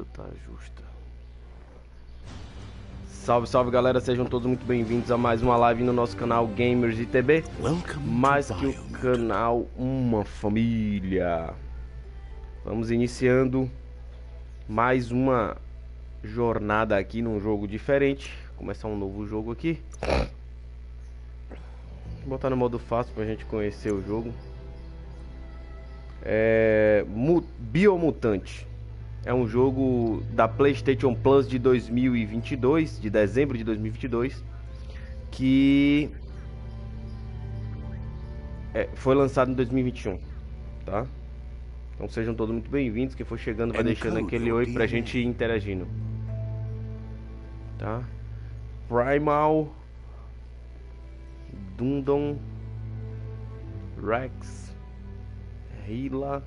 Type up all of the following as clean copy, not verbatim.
tu tá justa. Salve, salve galera, sejam todos muito bem-vindos a mais uma live no nosso canal Gamersitb. Mais que o canal, uma família. Vamos iniciando mais uma jornada aqui num jogo diferente. Começar um novo jogo aqui. Vou botar no modo fácil pra gente conhecer o jogo. Biomutant. É um jogo da PlayStation Plus de 2022, de dezembro de 2022, que foi lançado em 2021, tá? Então sejam todos muito bem-vindos. Quem for chegando vai deixando aquele oi pra gente ir interagindo, tá? Primal, Dundon, Rex, Hila,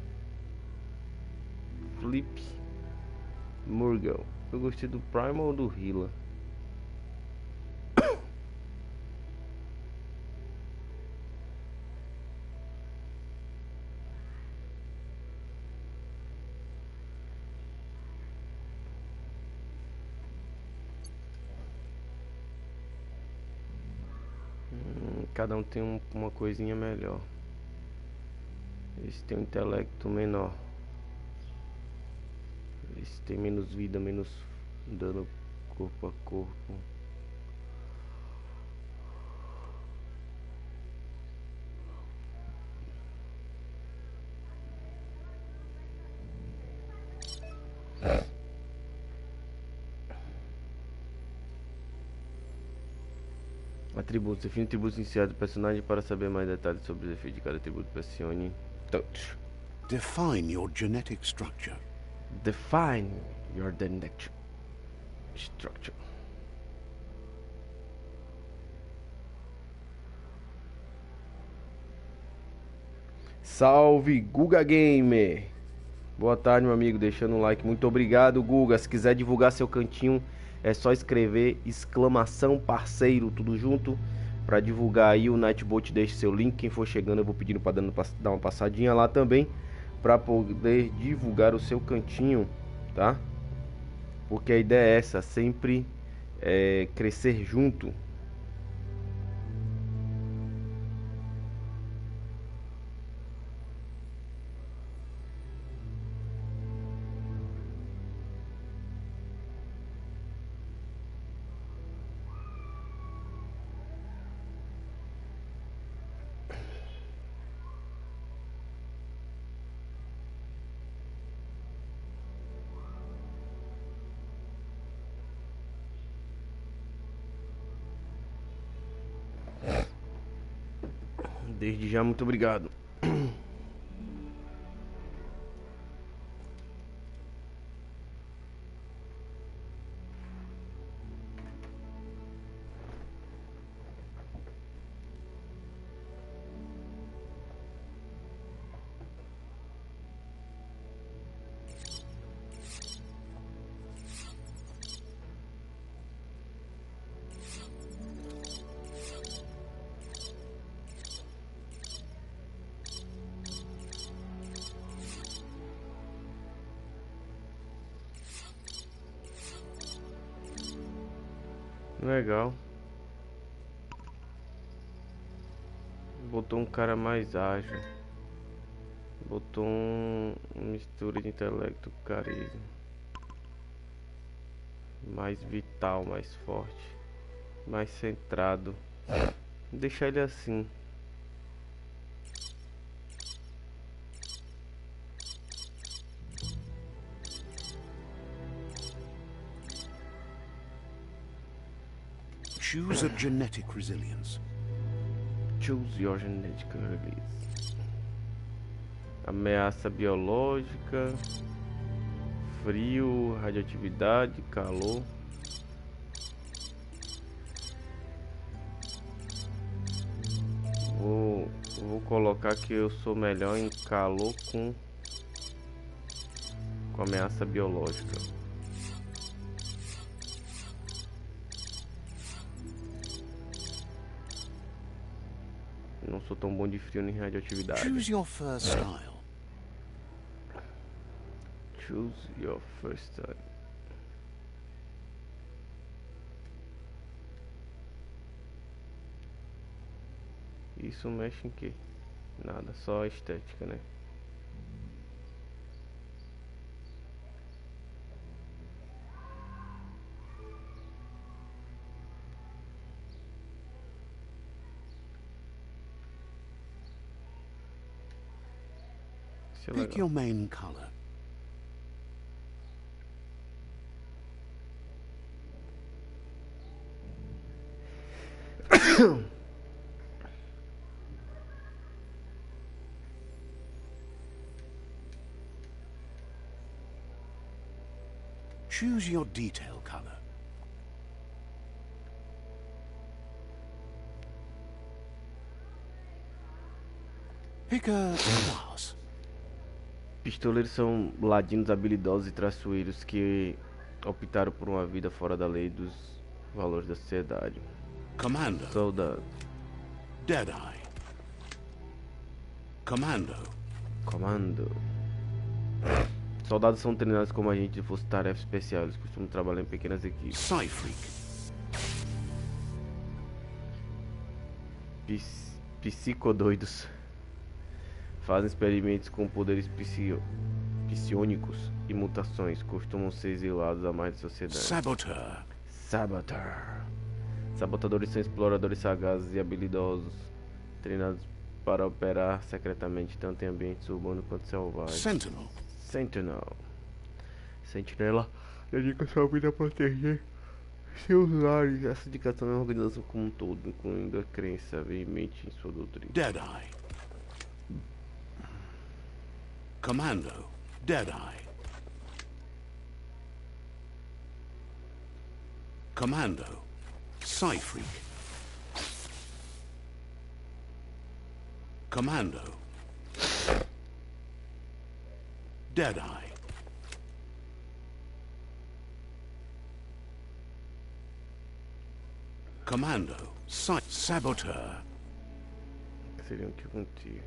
Flip, Murgle. Eu gostei do Primal ou do Hila? Cada um tem uma coisinha melhor. Esse tem um intelecto menor. Esse tem menos vida, menos dano corpo a corpo. Atributos. Define atributos iniciados do personagem. Para saber mais detalhes sobre os efeitos de cada atributo, pressione Touch. Define your genetic structure. Define your genetic structure. Salve, Guga Gamer. Boa tarde, meu amigo. Deixando um like. Muito obrigado, Guga. Se quiser divulgar seu cantinho, é só escrever exclamação parceiro, tudo junto, para divulgar aí. O Nightbot deixa seu link. Quem for chegando eu vou pedindo para dar uma passadinha lá também, para poder divulgar o seu cantinho, tá? Porque a ideia é essa, sempre crescer junto. Desde já, muito obrigado. Legal. Botou um cara mais ágil. Botou uma mistura de intelecto com carisma. Mais vital, mais forte. Mais centrado. Vou deixar ele assim. Choose a genetic resilience. Choose your genetic resilience. Ameaça biológica, frio, radioatividade, calor. Vou colocar que eu sou melhor em calor com ameaça biológica. Não sou tão bom de frio nem radioatividade. Choose your first style. Choose your first time. Isso mexe em que? Nada, só a estética, né? Pick your main color. Choose your detail color. Pick a class. Pistoleiros são ladinos habilidosos e traiçoeiros que optaram por uma vida fora da lei e dos valores da sociedade. Commando. Soldado. Deadeye. Commando. Comando. Soldados são treinados como agentes de força-tarefas especiais. Eles costumam trabalhar em pequenas equipes. Psyfreak. Psicodoidos. Fazem experimentos com poderes psionicos e mutações. Costumam ser exilados à margem da sociedade. Saboteur. Sabotadores são exploradores sagazes e habilidosos, treinados para operar secretamente tanto em ambientes urbanos quanto selvagens. Sentinela dedica sua vida a proteger seus lares. Essa dedicação é uma organização como um todo, incluindo a crença veemente em sua doutrina. Deadeye. Commando. Deadeye. Commando. Psyfreak. Commando. Deadeye. Commando. Saboteur. Seriam tipo um tiro.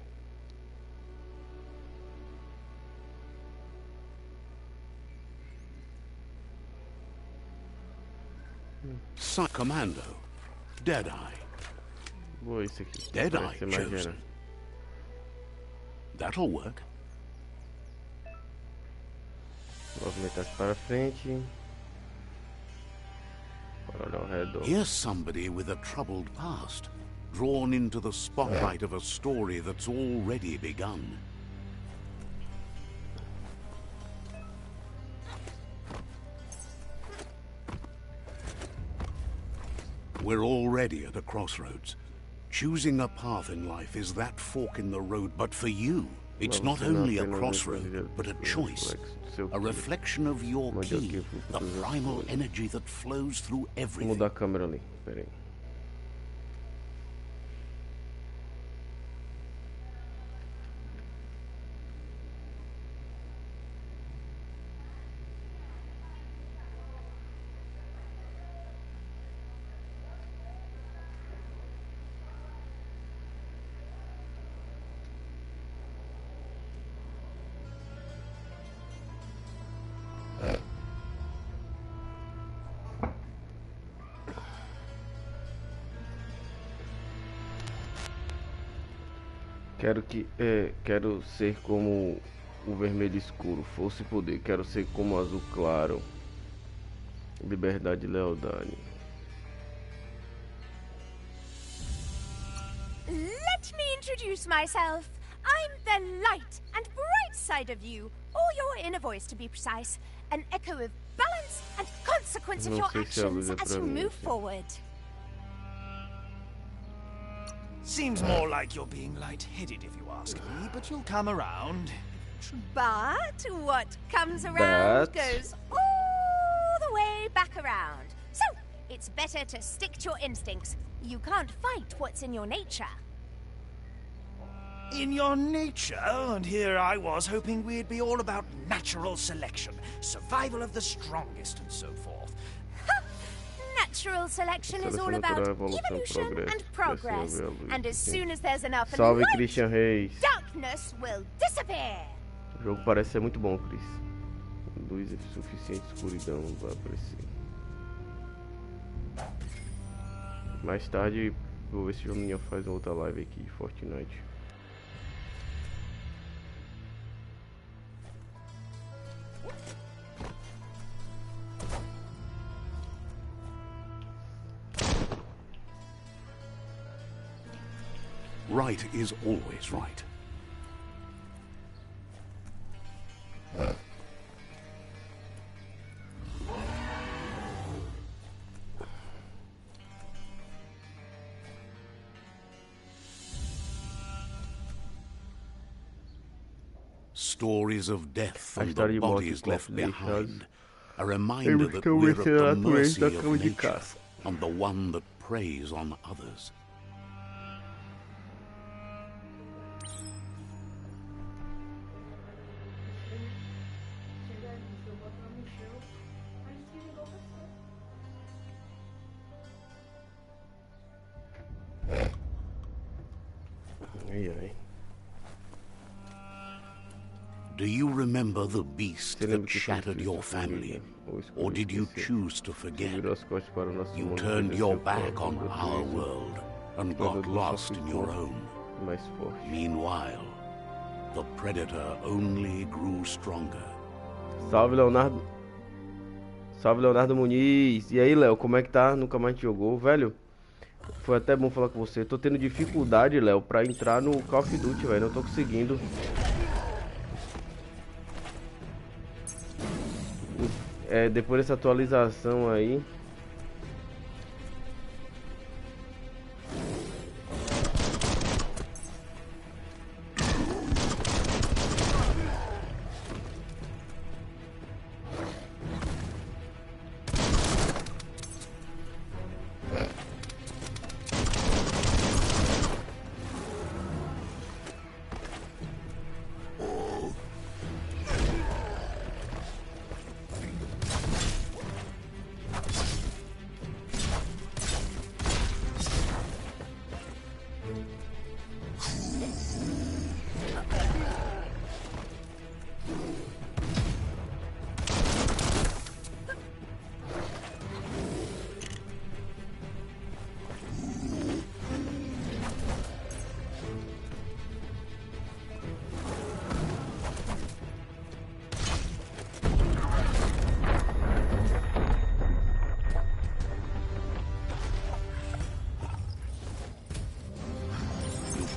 Commando. Deadeye. Boa, isso aqui. Deadeye Parece mais chosen. That'll work. Movimentar-se para frente. Para olhar ao redor. Here's somebody with a troubled past, drawn into the spotlight of a story that's already begun. We're already at a crossroads. Choosing a path in life is that fork in the road, but for you, it's not only a crossroad, but a choice. A reflection of your key, the primal energy that flows through Vou everything. mudar a câmera ali, pera aí. Quero ser como o vermelho escuro, força e poder. Quero ser como o azul claro, liberdade e lealdade. Let me introduce myself. I'm the light and bright side of you, or your inner voice to be precise. An echo of balance and consequence of Não your sei se a luz actions é as pra you mim, move sim. forward. Seems more like you're being light-headed if you ask me, but you'll come around. But what comes around But- goes all the way back around. So, it's better to stick to your instincts. You can't fight what's in your nature. In your nature, and here I was hoping we'd be all about natural selection, survival of the strongest and so forth. Natural selection is all Seleção about natural, evolução, evolution and progresso. progress. Essa é a luz, And as sim. soon as there's enough Salve, light, Christian Reis. darkness will disappear. O jogo parece ser muito bom, Chris. Luz é suficiente, escuridão vai aparecer. Mais tarde, vou ver se o Joninha faz outra live aqui de Fortnite. Right is always right. Stories of death and the bodies left behind. A reminder that we're at the mercy of nature and the one that preys on others. Do you remember the beast that shattered your family? Or did you choose to forget? You turned your back on our world and got lost in your own. Meanwhile, the predator only grew stronger. Salve, Leonardo. Salve, Leonardo Muniz. E aí, Léo, como é que tá? Nunca mais te jogou, velho? Foi até bom falar com você. Tô tendo dificuldade, Léo, pra entrar no Call of Duty, velho. Não tô conseguindo. Depois dessa atualização aí.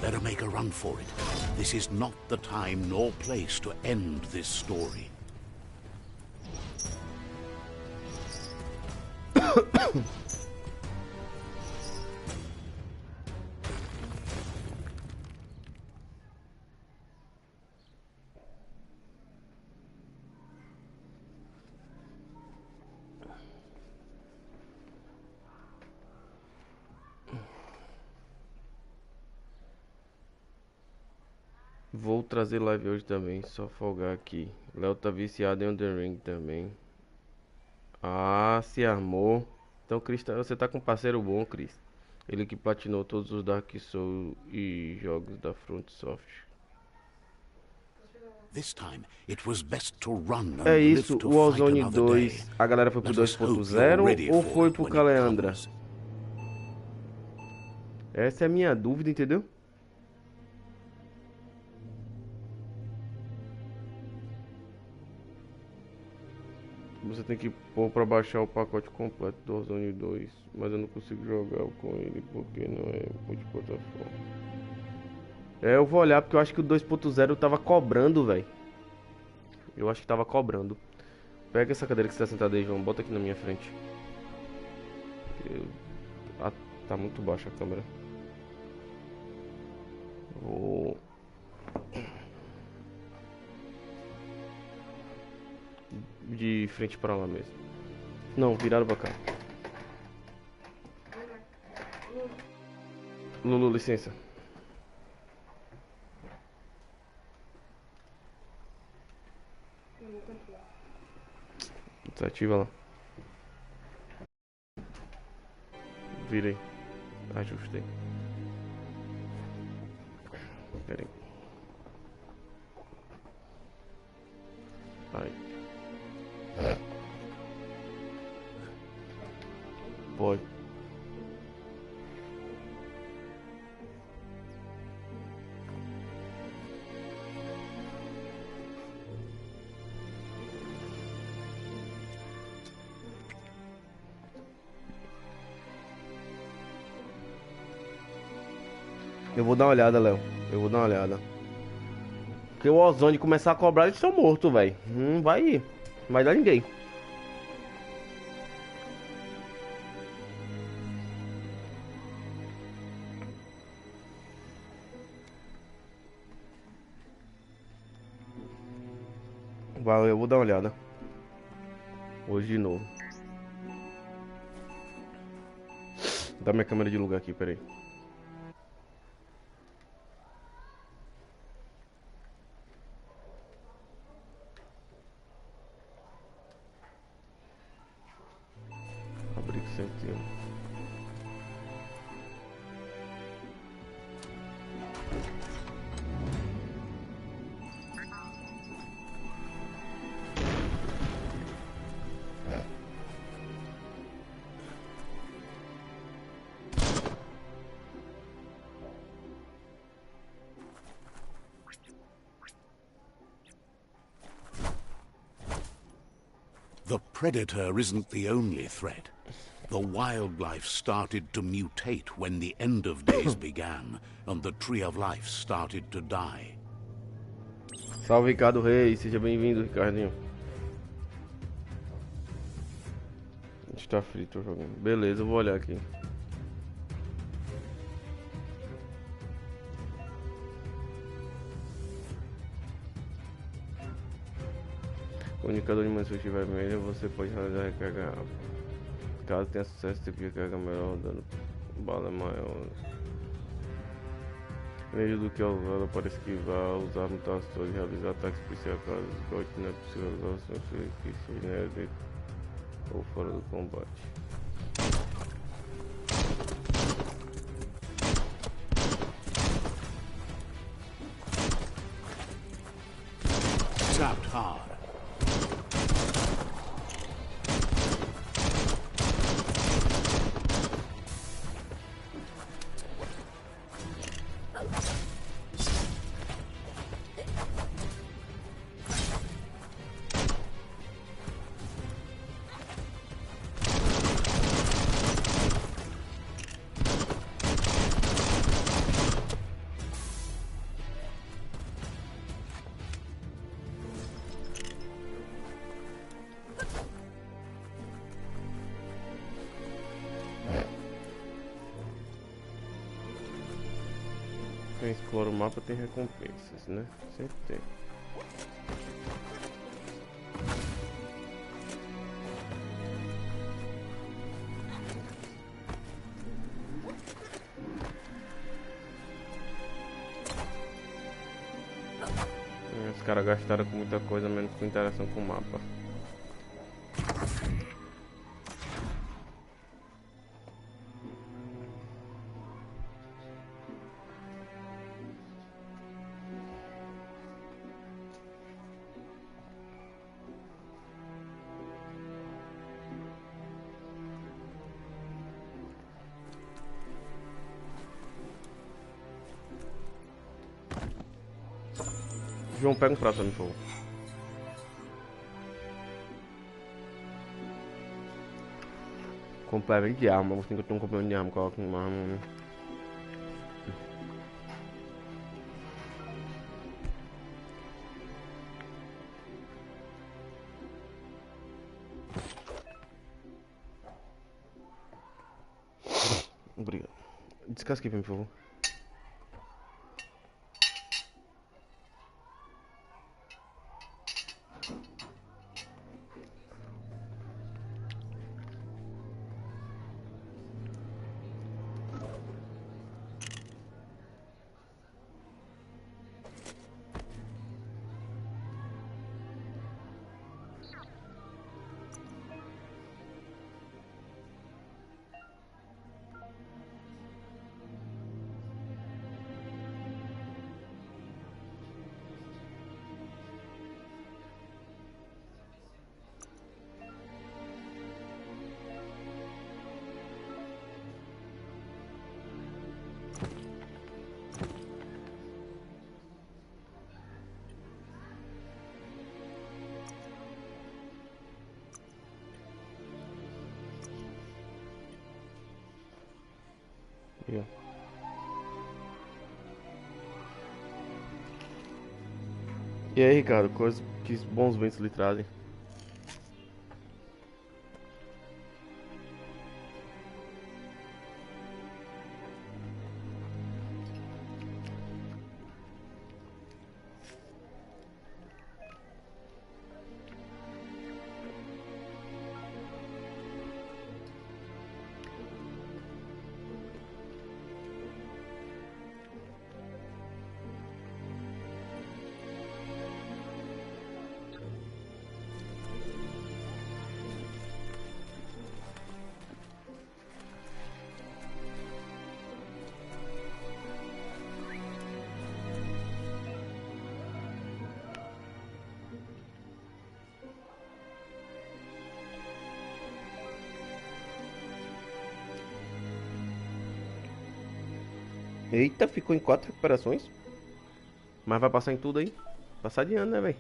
Better make a run for it. This is not the time nor place to end this story. Vou trazer live hoje também, só folgar aqui. Léo tá viciado em Elden Ring também. Ah, se armou. Então, Cris, você tá com um parceiro bom, Cris. Ele que platinou todos os Dark Souls e jogos da Front Software. É isso, o Warzone 2, a galera foi pro 2.0 ou foi pro Caleandra? Essa é a minha dúvida, entendeu? Você tem que pôr pra baixar o pacote completo do Warzone 2, mas eu não consigo jogar com ele porque não é multiplataforma. Eu vou olhar porque eu acho que o 2.0 tava cobrando, velho. Eu acho que tava cobrando. Pega essa cadeira que você tá sentado aí, João, bota aqui na minha frente. Tá muito baixa a câmera. Vou... de frente para lá mesmo. Não, virado pra cá. Lulu, licença. Desativa lá. Virei. Ajustei. Pera aí. Aí. Pode. Eu vou dar uma olhada, Léo. Eu vou dar uma olhada. Porque o Ozone começar a cobrar, eles estão mortos, velho. Não vai dar ninguém. Valeu, eu vou dar uma olhada. Hoje de novo. Vou dar minha câmera de lugar aqui, peraí. Abrir sempre. The predator isn't the only threat. The wildlife started to mutate when the end of days began, and the tree of life started to die. Salve, Ricardo Reis, seja bem-vindo, Ricardinho. Está frito jogando. Beleza, eu vou olhar aqui. O indicador de munição estiver vermelho, você pode realizar recarga. Caso tenha sucesso, tipo de recarga melhor, dando bala maior. Meio do que é usado para esquivar, usar mutações, realizar ataques especiais. Caso esgote, não é possível usar os seus feitiços, né, dentro ou fora do combate. Tapped hard. Quem explora o mapa tem recompensas, né? Sempre tem. Os caras gastaram com muita coisa, menos com interação com o mapa. João, pega um prato pra mim, por favor. Complemento de arma, você tem que ter um complemento de arma, coloca uma arma. Obrigado. Descasque aqui pra mim, por favor. Yeah. E aí, Ricardo, que bons ventos lhe trazem? Eita, ficou em 4 recuperações. Mas vai passar em tudo aí. Passar de ano, né, velho?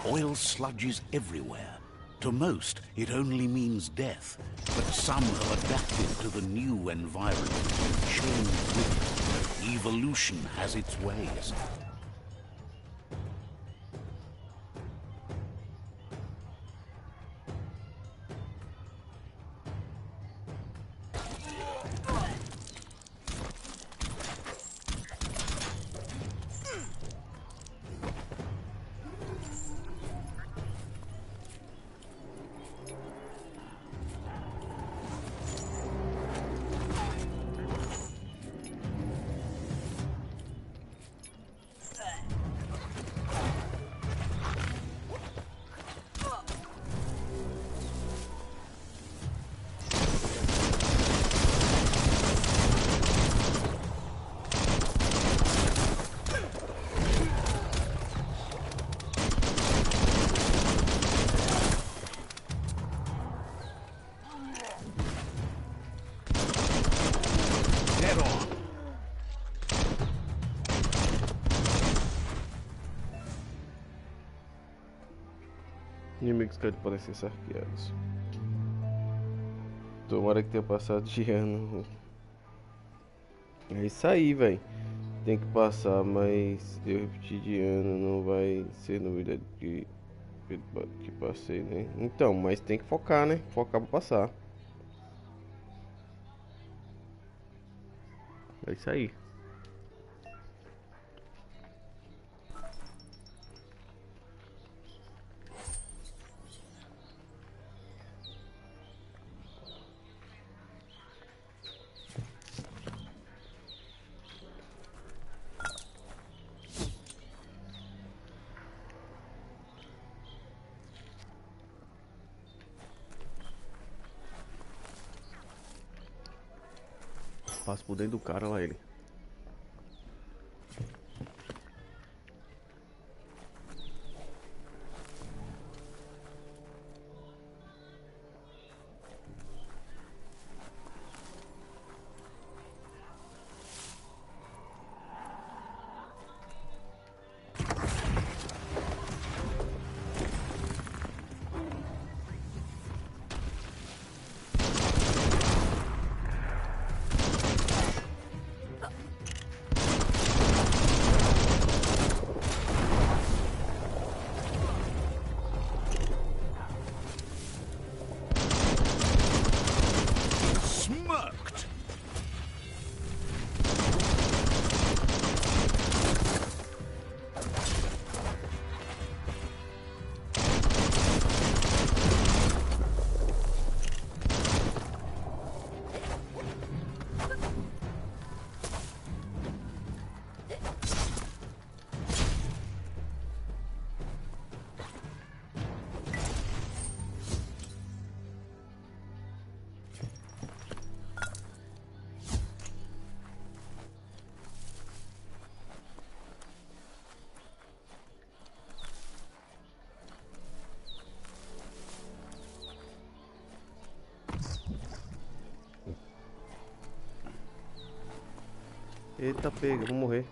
Oil sludges everywhere. To most, it only means death, but some have adapted to the new environment and changed with it. Evolution has its ways. Inimigos que podem ser saqueados. Tomara que tenha passado de ano. É isso aí, velho. Tem que passar, mas eu repetir de ano não vai ser novidade que passei, né? Então, mas tem que focar, né? Focar pra passar. É isso aí. Passo por dentro do cara lá ele. Eita, pega, vou morrer.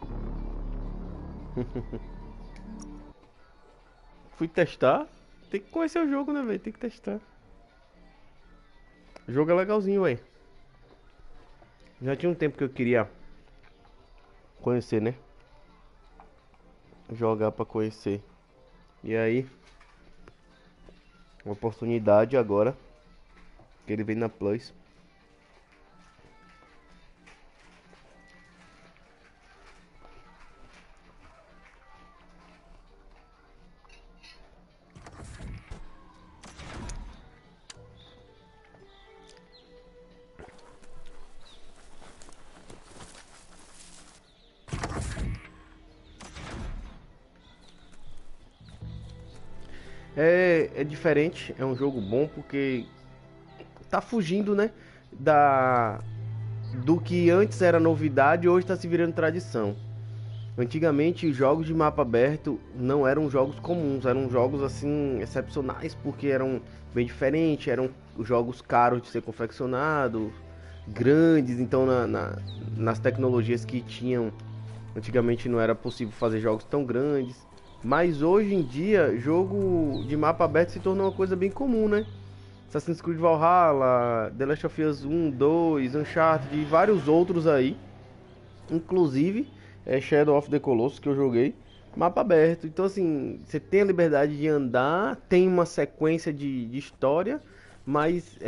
Fui testar. Tem que conhecer o jogo, né, velho? Tem que testar. O jogo é legalzinho, velho. Já tinha um tempo que eu queria conhecer, né? Jogar pra conhecer. E aí, uma oportunidade agora. Que ele vem na Plus. É diferente, é um jogo bom porque tá fugindo, né, do que antes era novidade e hoje tá se virando tradição. Antigamente, jogos de mapa aberto não eram jogos comuns, eram jogos assim excepcionais porque eram bem diferentes, eram jogos caros de ser confeccionados, grandes, então nas tecnologias que tinham antigamente não era possível fazer jogos tão grandes. Mas hoje em dia, jogo de mapa aberto se tornou uma coisa bem comum, né? Assassin's Creed Valhalla, The Last of Us 1, 2, Uncharted e vários outros aí. Inclusive, Shadow of the Colossus que eu joguei, mapa aberto. Então assim, você tem a liberdade de andar, tem uma sequência de história, mas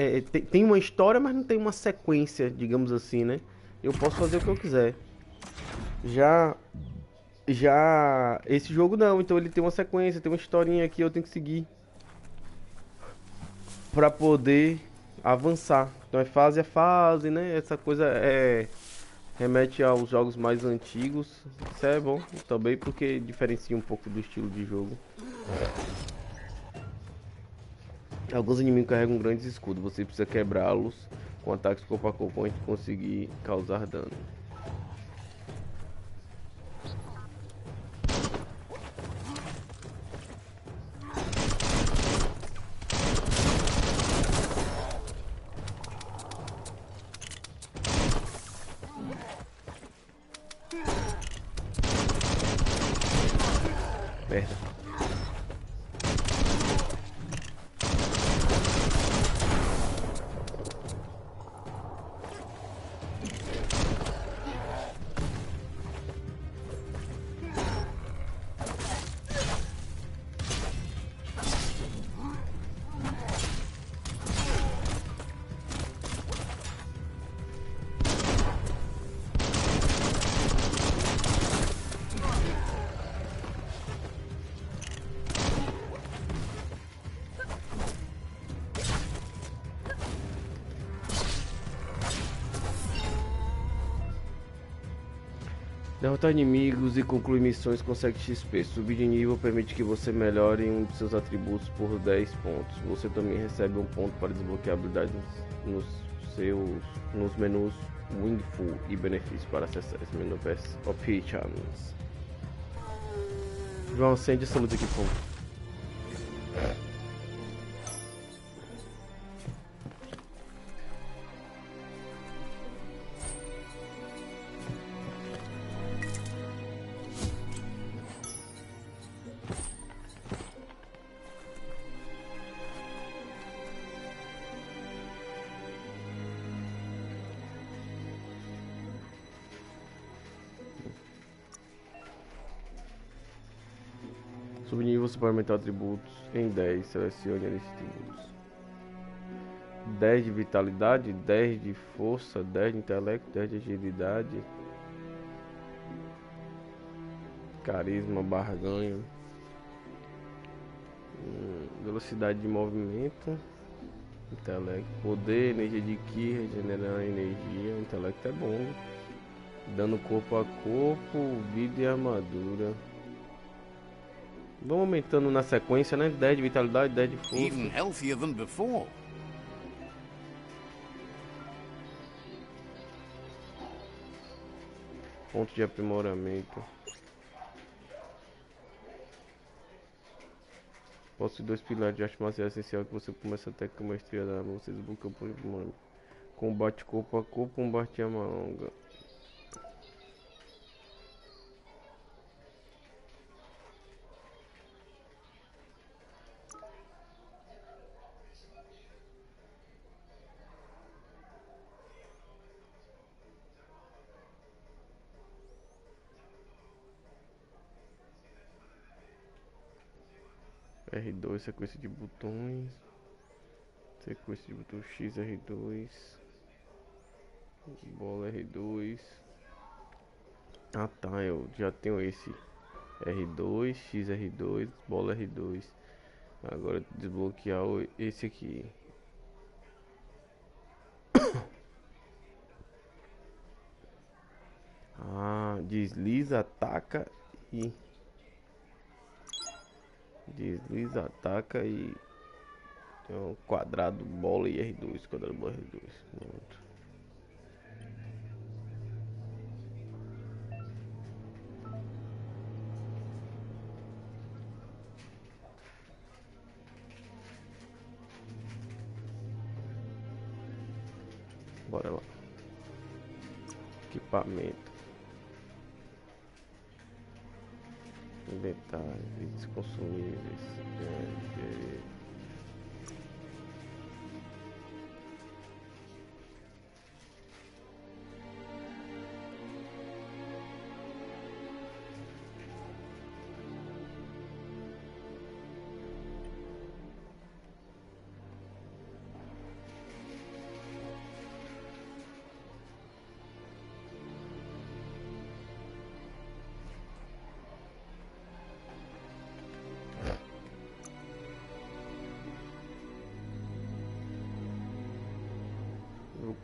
tem uma história, mas não tem uma sequência, digamos assim, né? Eu posso fazer o que eu quiser. Já esse jogo não, então ele tem uma sequência, tem uma historinha aqui, eu tenho que seguir pra poder avançar. Então é fase a fase, né? Essa coisa remete aos jogos mais antigos. Isso é bom também porque diferencia um pouco do estilo de jogo. Alguns inimigos carregam grandes escudos, você precisa quebrá-los com ataques corpo a corpo antes de conseguir causar dano. Merda. Derrotar inimigos e concluir missões consegue XP. Subir de nível permite que você melhore um de seus atributos por 10 pontos. Você também recebe um ponto para desbloquear habilidades nos menus Windful e benefícios para acessar esse menu Best Options. João, acende essa luz aqui, por favor. Subnível você pode aumentar atributos em 10. Selecione a lista de atributos. 10 de vitalidade, 10 de força, 10 de intelecto, 10 de agilidade, carisma, barganho, velocidade de movimento, intelecto, poder, energia de ki, regenerar energia. O intelecto é bom. Dano corpo a corpo, vida e armadura. Vamos aumentando na sequência, né? 10 de vitalidade, 10 de força. Even healthier than before. Ponto de aprimoramento. Possui 2 pilares de arte marcial essencial que você começa até com a maestria da arma. Você desbloqueia por aprimoramento. Combate corpo a corpo, combate arma longa. R2, sequência de botões. Sequência de botão X, R2. Bola R2. Ah tá, eu já tenho esse R2, X R2, bola R2. Agora desbloquear esse aqui. Ah, desliza, ataca e... Desliza, ataca e... Tem um quadrado, bola e R2, quadrado, bola R2. Pronto. Bora lá. Equipamento. Inventário, itens consumíveis.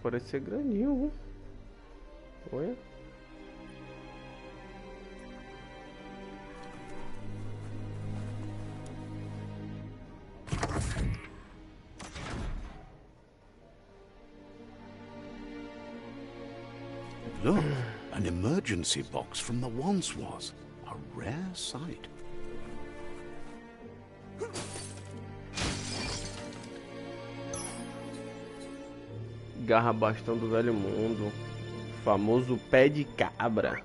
Parece ser grandinho, viu? Olha. Look, an emergency box from the once was. A rare sight. Garra bastão do velho mundo. Famoso pé de cabra.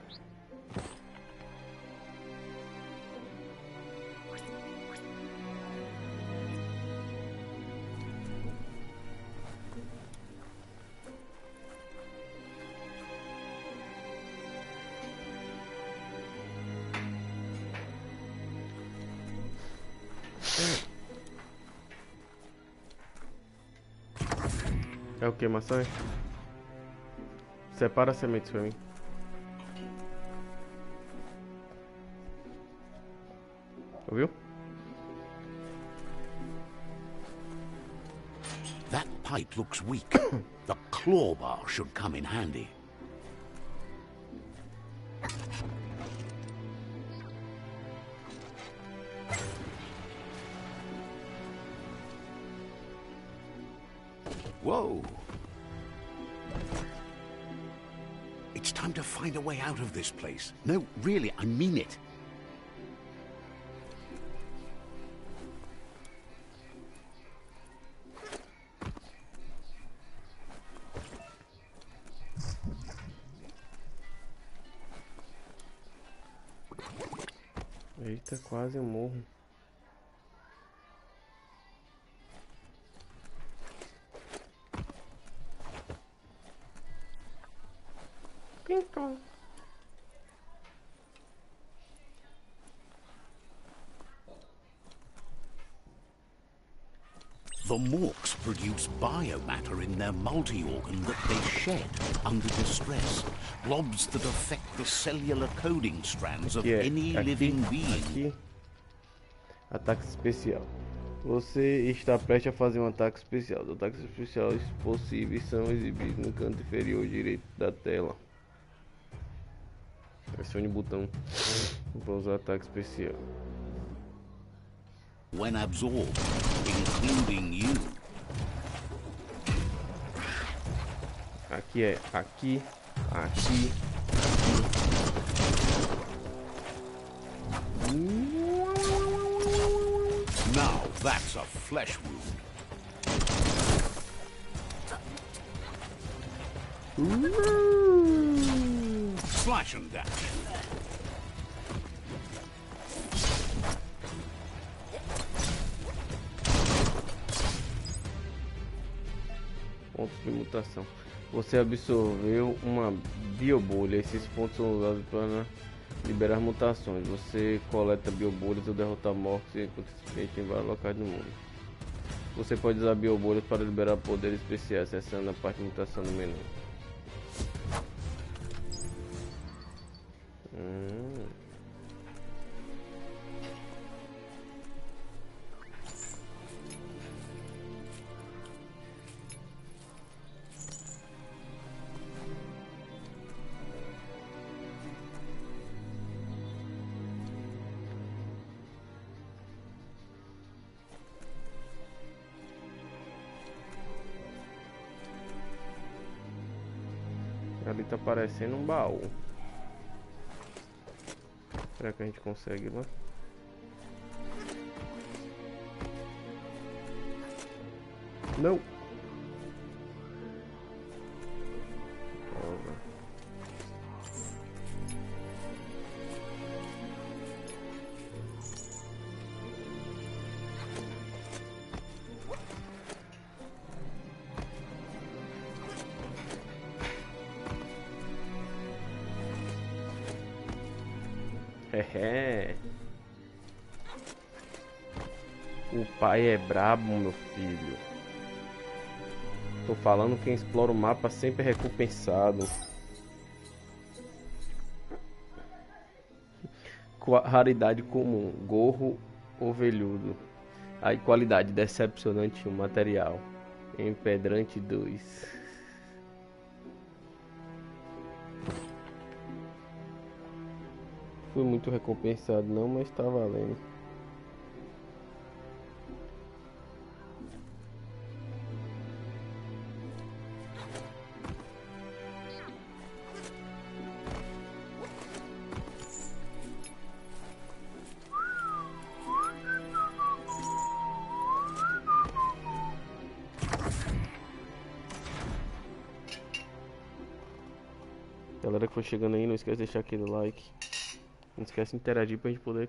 É o que, maçã? Separa as sementes pra mim. Ouviu? That pipe looks weak. The claw bar should come in handy. Whoa! It's time to find a way out of this place. No, really, I mean it. Eita, quase eu morro. The Morks produce biomatter in their multi-organ that they shed under distress. Blobs that affect the cellular coding strands of any living being. Aqui. Ataque especial. Você está prestes a fazer um ataque especial. Os ataques especiais possíveis são exibidos no canto inferior direito da tela. Pressione o botão para usar ataque especial. When absorbed, including you. Aqui é aqui, aqui. Now that's a flesh wound. Slash and dash. Pontos de mutação. Você absorveu uma biobolha. Esses pontos são usados para Liberar mutações. Você coleta biobolhas ou derrotar mortos e encontra esse ambiente em vários locais do mundo. Você pode usar biobolhas para liberar poderes especiais, acessando a parte de mutação no menu. Ali tá parecendo um baú. Será que a gente consegue ir lá? Não! O pai é brabo, meu filho. Tô falando, quem explora o mapa sempre é recompensado. Raridade comum, gorro ovelhudo. Aí qualidade decepcionante 1, material empedrante 2. Fui muito recompensado não, mas tá valendo. Galera que for chegando aí, não esquece de deixar aquele like. Não esquece de interagir pra gente poder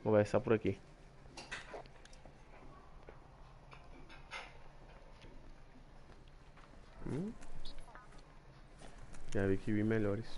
conversar por aqui. Já vi que vi melhores.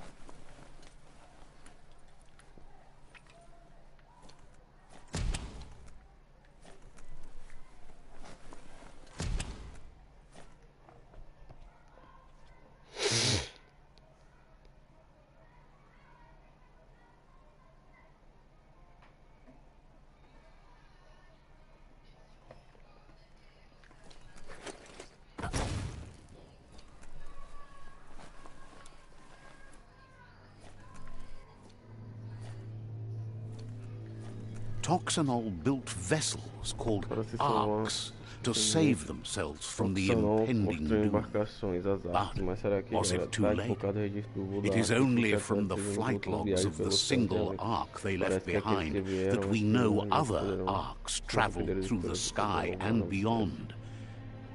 Toxanol built vessels called arcs to save themselves from the impending doom. But was it too late? It is only from the flight logs of the single arc they left behind that we know other arcs traveled through the sky and beyond.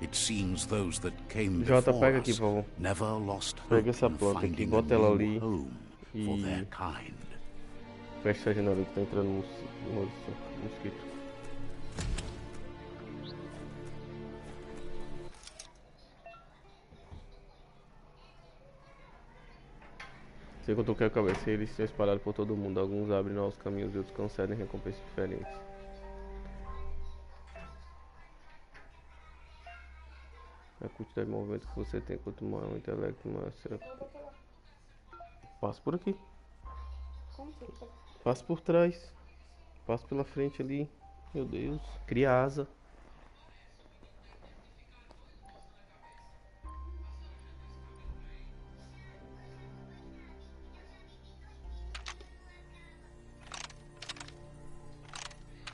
It seems those that came before us never lost hope in finding a new home for their kind. Fecha a janela que tá entrando mosquito. Sei que eu toquei a cabeça, eles estão espalhados por todo mundo. Alguns abrem novos caminhos e outros concedem recompensas diferentes. A quantidade de movimento que você tem, quanto maior o intelecto, maior será. Passo por aqui. Passo por trás. Passo pela frente ali. Meu Deus. Cria asa.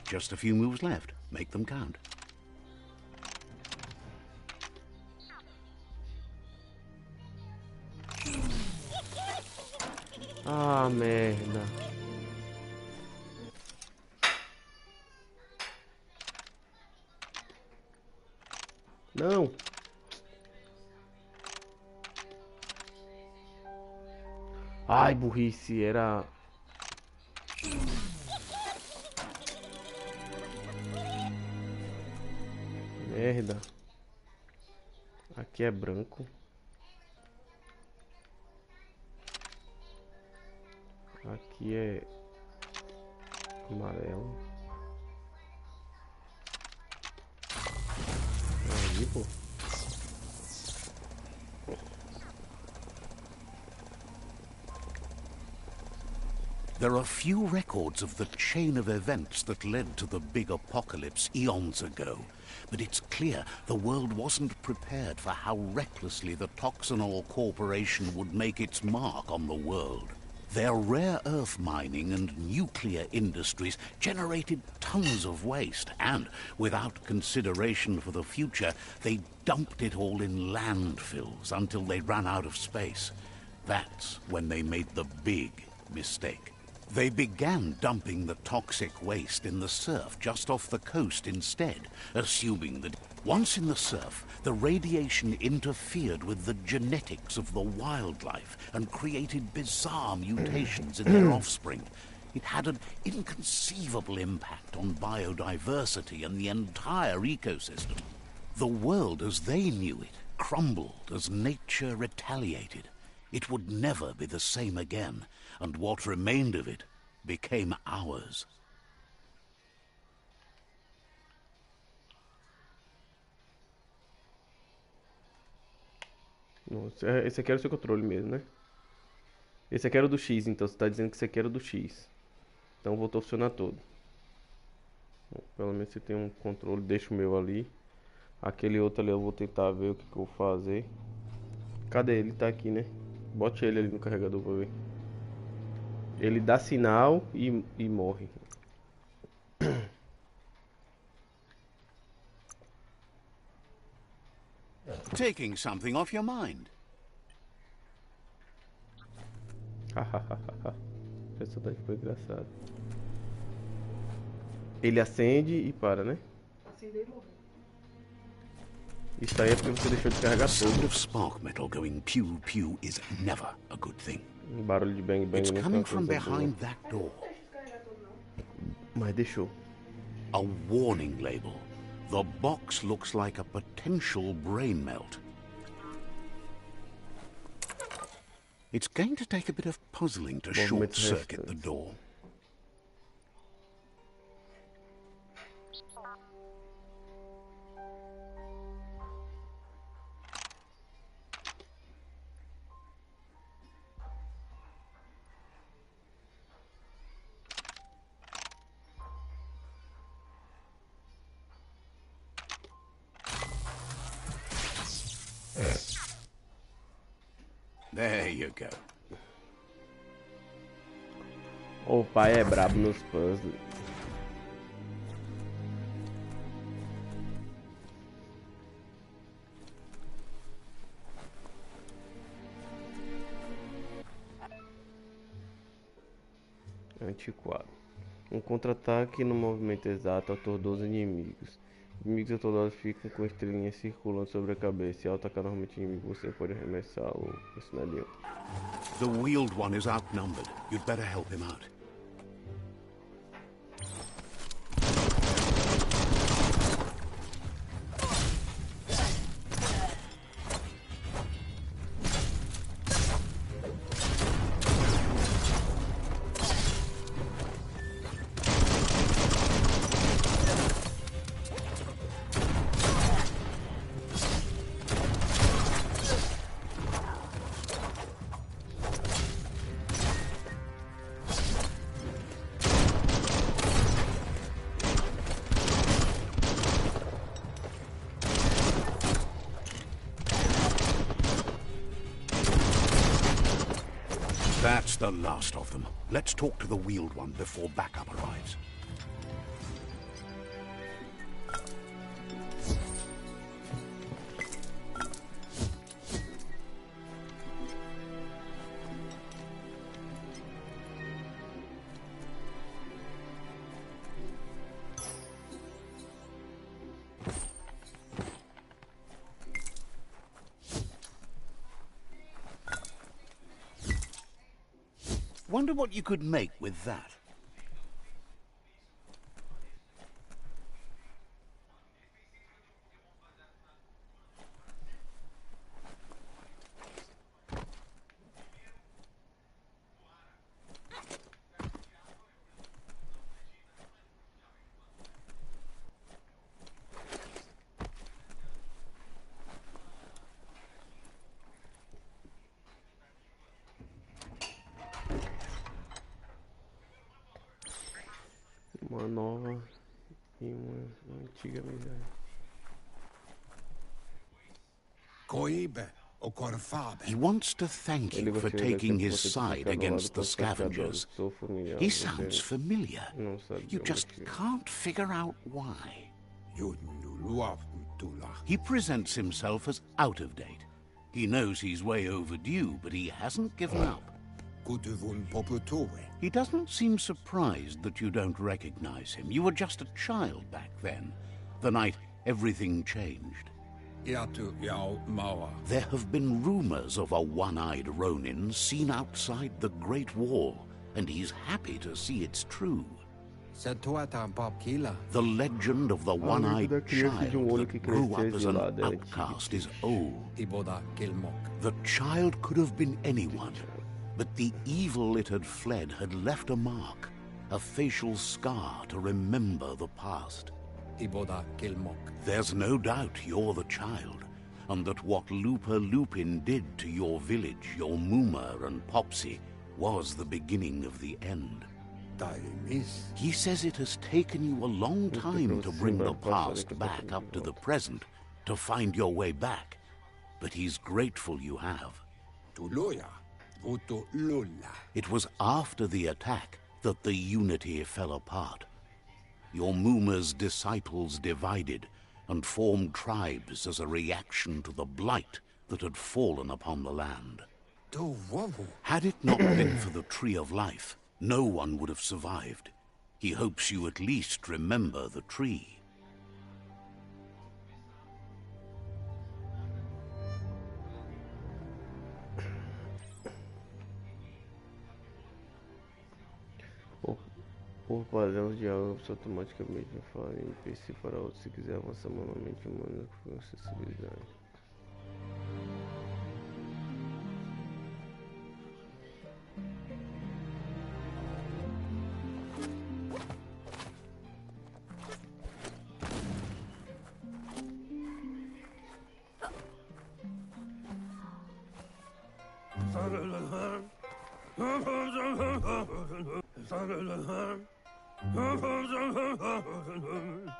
Just a few moves left. Make them count. Ah, merda. Não. Ai, burrice, era... Merda. Aqui é branco. Aqui é amarelo. Aí, pô. There are few records of the chain of events that led to the big apocalypse eons ago, but it's clear the world wasn't prepared for how recklessly the Toxanol Corporation would make its mark on the world. Their rare earth mining and nuclear industries generated tons of waste, and without consideration for the future, they dumped it all in landfills until they ran out of space. That's when they made the big mistake. They began dumping the toxic waste in the surf just off the coast instead, assuming that once in the surf, the radiation interfered with the genetics of the wildlife and created bizarre mutations in their offspring. It had an inconceivable impact on biodiversity and the entire ecosystem. The world as they knew it crumbled as nature retaliated. It would never be the same again, and what remained of it became ours. Nossa, esse aqui era o seu controle mesmo, né? Esse aqui era o do X, então você tá dizendo que esse aqui era o do X. Então voltou a funcionar todo. Bom, pelo menos você tem um controle, deixa o meu ali. Aquele outro ali eu vou tentar ver o que eu vou fazer. Cadê ele? Tá aqui, né? Bote ele ali no carregador pra ver. Ele dá sinal e morre. Taking something off your mind. Essa daí foi engraçado. Ele acende e para, né? Isso aí é porque você deixou de carregar Sound tudo. of spark metal going pew pew is never a good thing. Barulho de bang bang. It's nunca é coming uma from coisa boa. behind that door. Mas deixou. A warning label. The box looks like a potential brain melt. It's going to take a bit of puzzling to short-circuit the door. There you go. O pai é brabo nos puzzles. Antiquado. Um contra-ataque no movimento exato atordoa os inimigos. Inimigos atordoados ficam com estrelinhas circulando sobre a cabeça. E ao atacar normalmente inimigo, você pode arremessá-lo. Isso não é nenhum. The wheeled one is outnumbered. You'd better help him out. That's the last of them. Let's talk to the wheeled one before backup arrives. Wonder what you could make with that. Uma nova e uma antiga amizade. He wants to thank you for taking his side against the scavengers. He sounds familiar. You just can't figure out why. He presents himself as out of date. He knows he's way overdue, but he hasn't given up. He doesn't seem surprised that you don't recognize him. You were just a child back then, the night everything changed. There have been rumors of a one-eyed Ronin seen outside the Great Wall, and he's happy to see it's true. The legend of the one-eyed child that grew up as an outcast is old. The child could have been anyone, but the evil it had fled had left a mark, a facial scar to remember the past. There's no doubt you're the child, and that what Looper Lupin did to your village, your Moomer and Popsy, was the beginning of the end. He says it has taken you a long time to bring the past back up to the present, to find your way back, but he's grateful you have. It was after the attack that the unity fell apart. Your Moomer's disciples divided and formed tribes as a reaction to the blight that had fallen upon the land. Had it not been for the Tree of Life, no one would have survived. He hopes you at least remember the tree. Por padrão, os diálogos automaticamente falam em NPC para outro se quiser avançar manualmente humano com acessibilidade.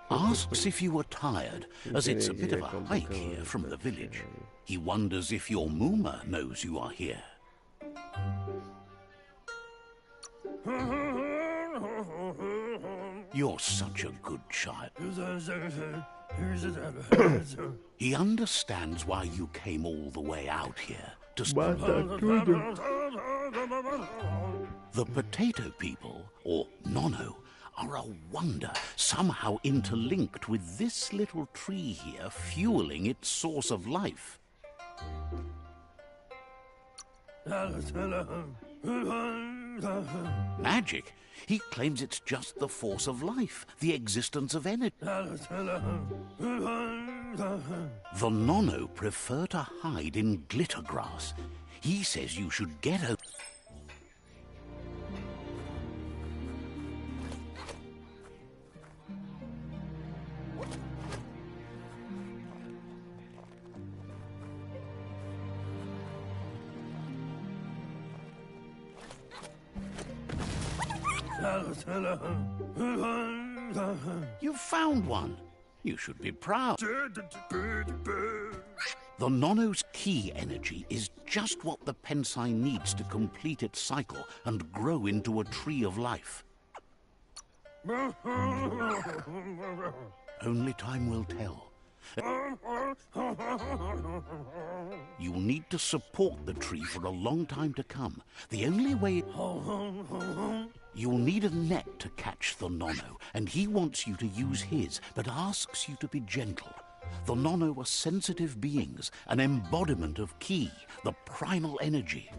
Asks if you are tired, as it's a bit of a hike here from the village. He wonders if your Moomer knows you are here. You're such a good child. He understands why you came all the way out here to The potato people, or Nono, are a wonder, somehow interlinked with this little tree here, fueling its source of life. Magic? He claims it's just the force of life, the existence of energy. The Nono prefer to hide in glitter grass. He says you should get over. You found one. You should be proud. The Nono's key energy is just what the Pensai needs to complete its cycle and grow into a tree of life. Only time will tell. You'll need to support the tree for a long time to come. The only way... You'll need a net to catch the Nono, and he wants you to use his, but asks you to be gentle. The Nono are sensitive beings, an embodiment of Ki, the primal energy.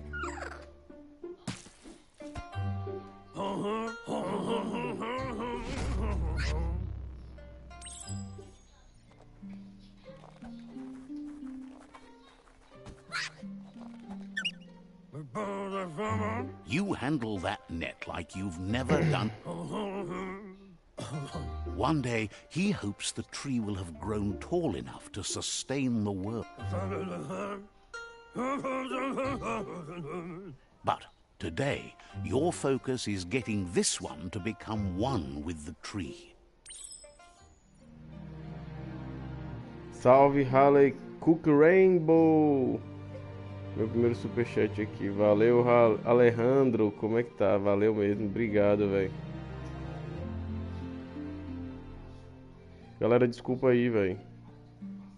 You handle that net like you've never done. One day, he hopes the tree will have grown tall enough to sustain the world. But Today, your focus is getting this one to become one with the tree. Salve, Halley Cook Rainbow! Meu primeiro superchat aqui. Valeu, Alejandro. Como é que tá? Valeu mesmo. Obrigado, velho. Galera, desculpa aí, velho.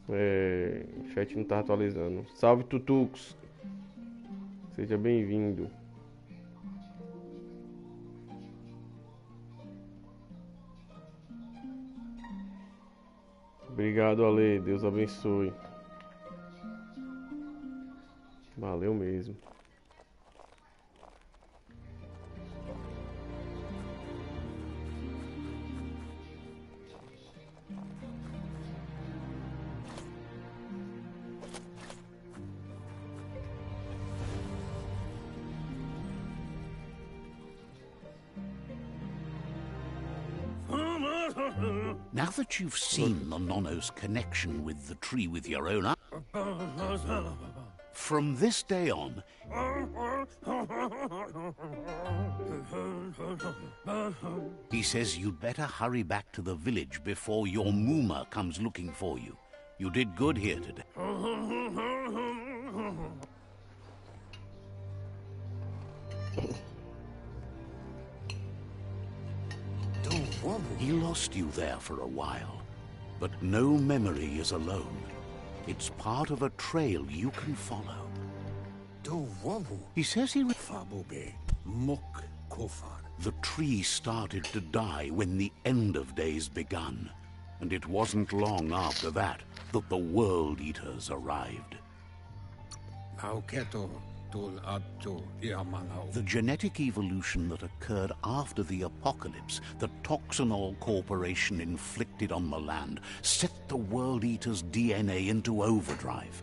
O chat não tá atualizando. Salve, Tutucos. Seja bem-vindo. Obrigado, Ale. Deus abençoe. Valeu mesmo. Now that you've seen the Nono's connection with the tree with your own eyes, from this day on, he says you'd better hurry back to the village before your Mooma comes looking for you. You did good here today. He lost you there for a while, but no memory is alone. It's part of a trail you can follow. He says the tree started to die when the end of days begun, and it wasn't long after that that the World Eaters arrived. The genetic evolution that occurred after the apocalypse that Toxanol Corporation inflicted on the land set the World Eater's DNA into overdrive.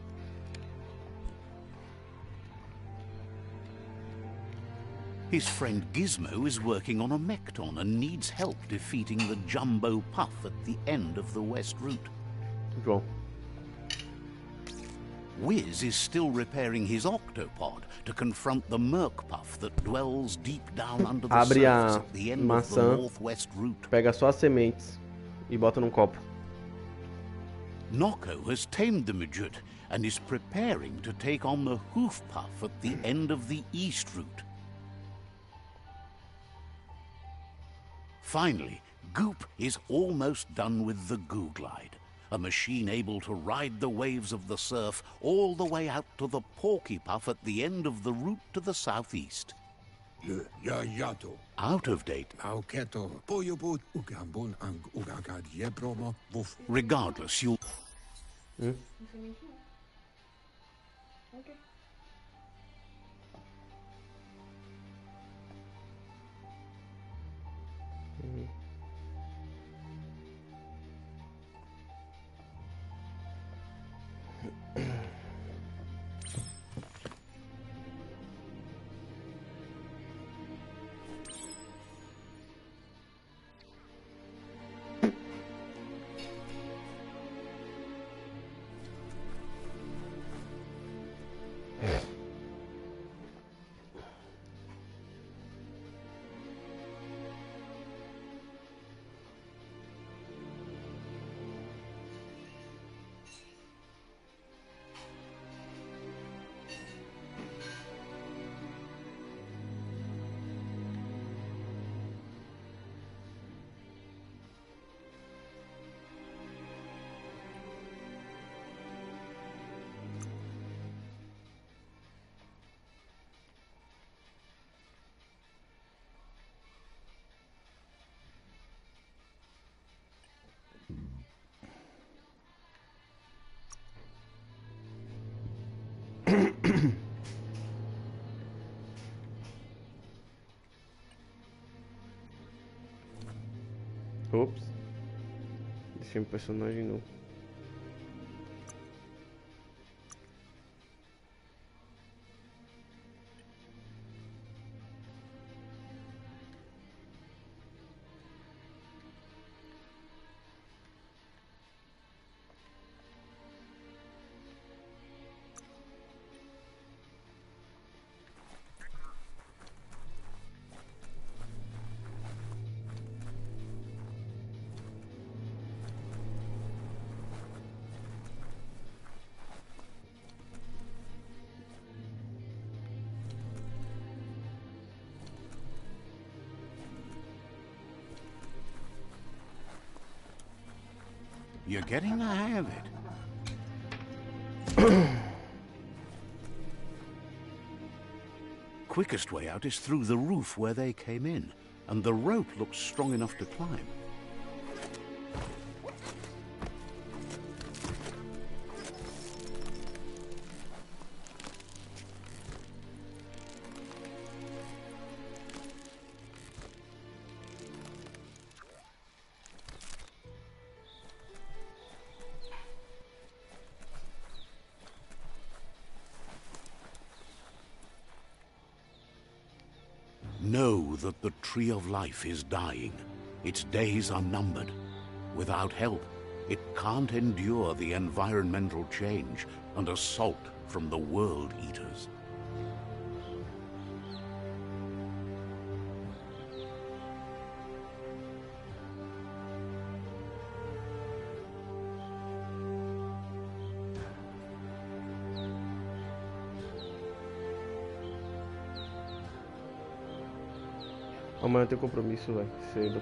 His friend Gizmo is working on a Mekton and needs help defeating the Jumbo Puff at the end of the West Route. Go. Wiz is still repairing his octopod to confront the Merc Puff that dwells deep down under the surface at the end of the Northwest Route. Pega só as sementes e bota num copo. Noko has tamed the midget and is preparing to take on the Hoof Puff at the end of the East Route. Finally, Goop is almost done with the Goo Glide, a machine able to ride the waves of the surf all the way out to the Porky Puff at the end of the route to the southeast. Out of date. Regardless, you'll... Ops. Deixei um personagem novo. You're getting the hang of it. Quickest way out is through the roof where they came in, and the rope looks strong enough to climb. Know that the Tree of Life is dying. Its days are numbered. Without help, it can't endure the environmental change and assault from the World Eaters. Amanhã eu tenho compromisso, velho, cedo.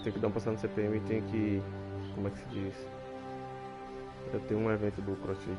Tem que dar uma passada no CPM e tem que... Como é que se diz? Eu tenho um evento do CrossFit.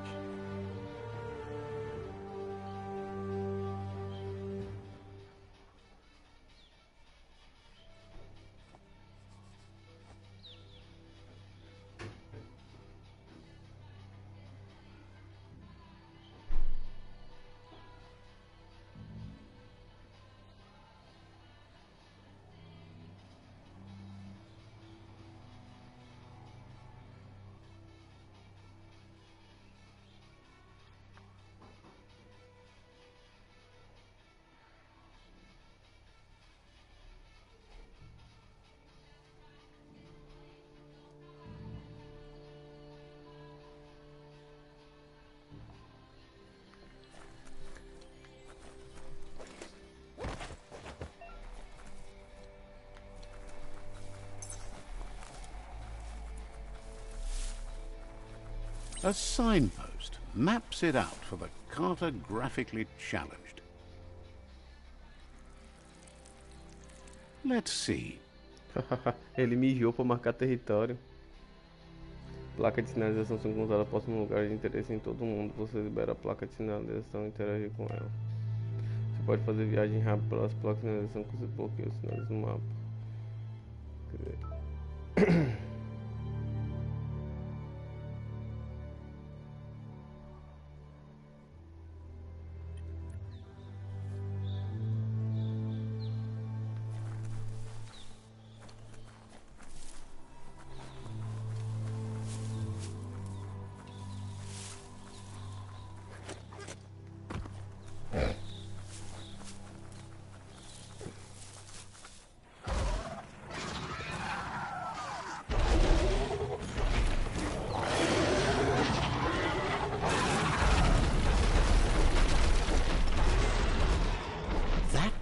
A signpost maps it out for the cartographically challenged. Let's see. Ele mijou para marcar território. Placa de sinalização sendo usada posta num lugar de interesse em todo mundo. Você libera a placa de sinalização e interagir com ela. Você pode fazer viagem rápida pelas placas de sinalização que você bloqueia os sinais no mapa.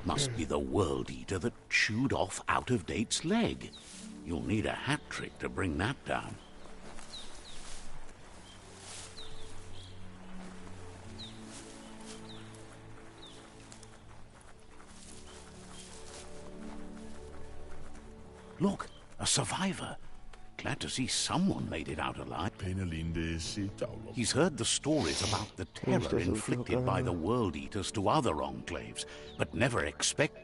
Must be the World Eater that chewed off Out-of-Date's leg. You'll need a hat trick to bring that down. Look, a survivor. Glad to see someone made it out alive. He's heard the stories about the terror inflicted by the World Eaters to other enclaves, but never expect...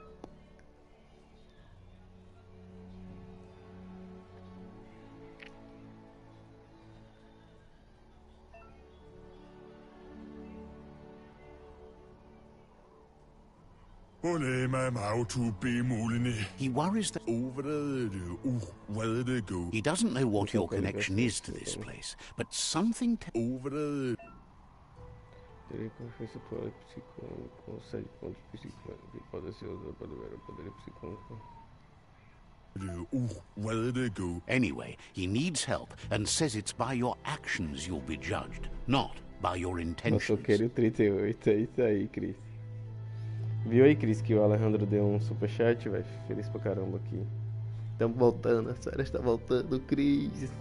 He worries that he doesn't know what your connection is to this place, but something Anyway, he needs help and says it's by your actions you'll be judged, not by your intentions. Motoqueiro 38, é isso aí, Cris. Viu aí, Cris, que o Alejandro deu um superchat, velho? Feliz pra caramba aqui. Estamos voltando, a série está voltando, Cris.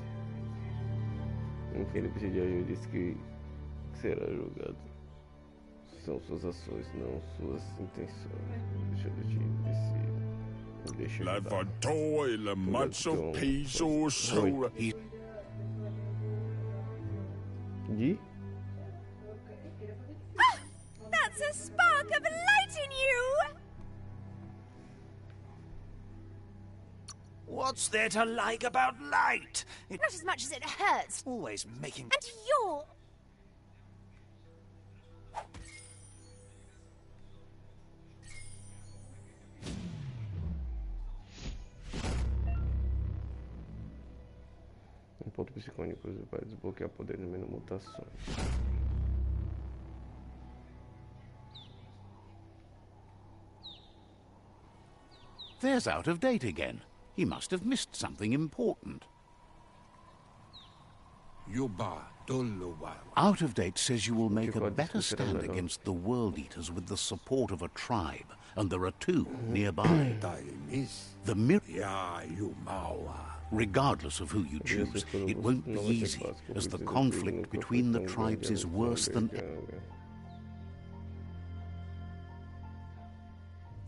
Enfim, no vídeo de hoje eu disse que será julgado. São suas ações, não suas intenções. Deixa eu te dizer. Levantou ele macho piso sora. De? That's a spark of light in you! What's there to like about light? Not as much as it hurts. Always making... And you're... Ponto psicônico vai desbloquear poder no menu mutações. There's Out of Date again. He must have missed something important. Out of Date says you will make a better stand against the World Eaters with the support of a tribe, and there are two nearby. The Regardless of who you choose, it won't be easy, as the conflict between the tribes is worse than ever.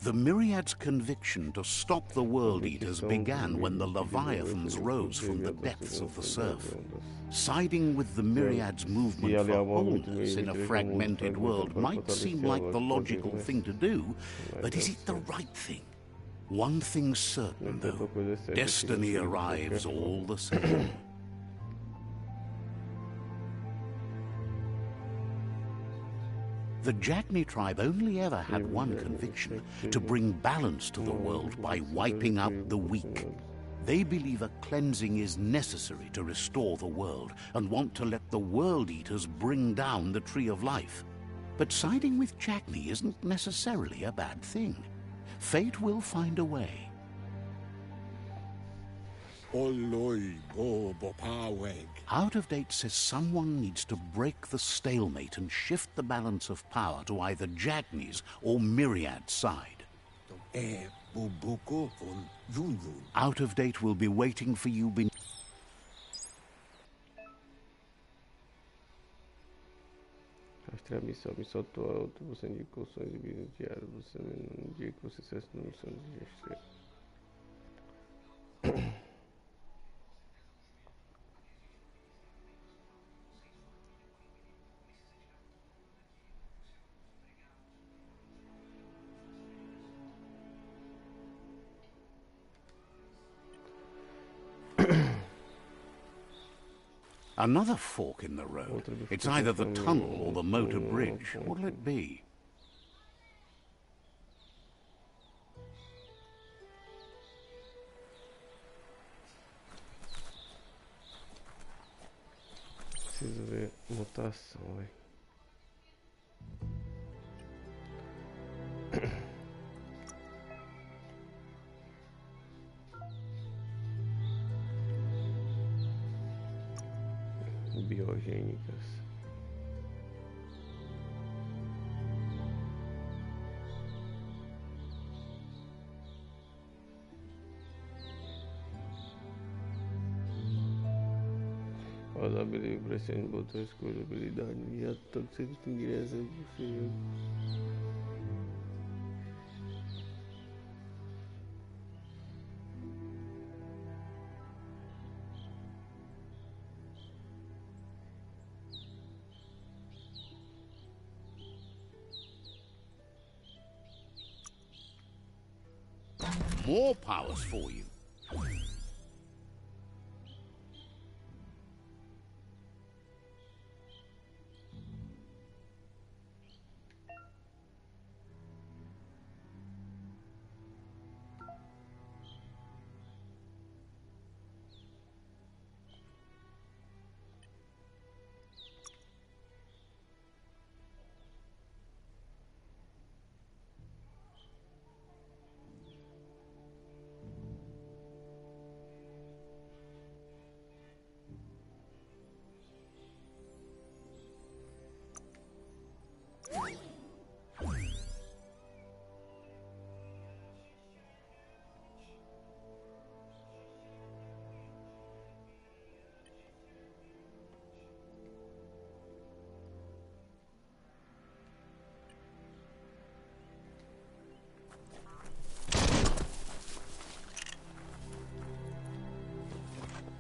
The Myriad's conviction to stop the World Eaters began when the Leviathans rose from the depths of the surf. Siding with the Myriad's movement for wholeness in a fragmented world might seem like the logical thing to do, but is it the right thing? One thing's certain, though. Destiny arrives all the same. The Jagni tribe only ever had one conviction, to bring balance to the world by wiping out the weak. They believe a cleansing is necessary to restore the world, and want to let the World Eaters bring down the Tree of Life. But siding with Jagni isn't necessarily a bad thing. Fate will find a way. Out of Date says someone needs to break the stalemate and shift the balance of power to either Jagni's or Myriad's side. Out of Date will be waiting for you beneath. Mostrar a missão atual, você indica opções de vida diário, você não indica o sucesso na missão de gestão. Another fork in the road. It's either the tunnel or the motor bridge. What'll it be? Preciso ver mutação, velho. Biogênicas. Olha a habilidade, pressione o botão, escolha a habilidade e a tanto você distinguir essa possível. More powers for you.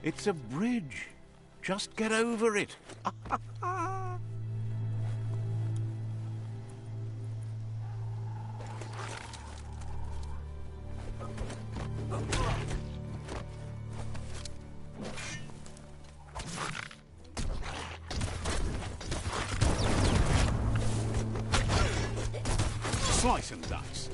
It's a bridge. Just get over it. Slice and dice.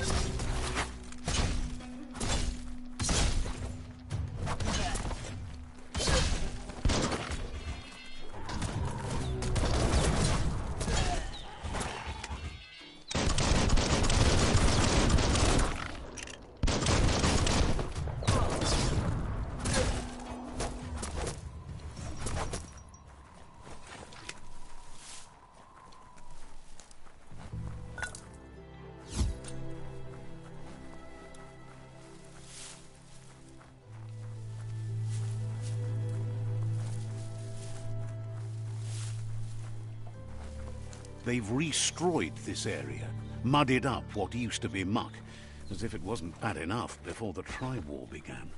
They've destroyed this area, muddied up what used to be muck, as if it wasn't bad enough before the tribe war began.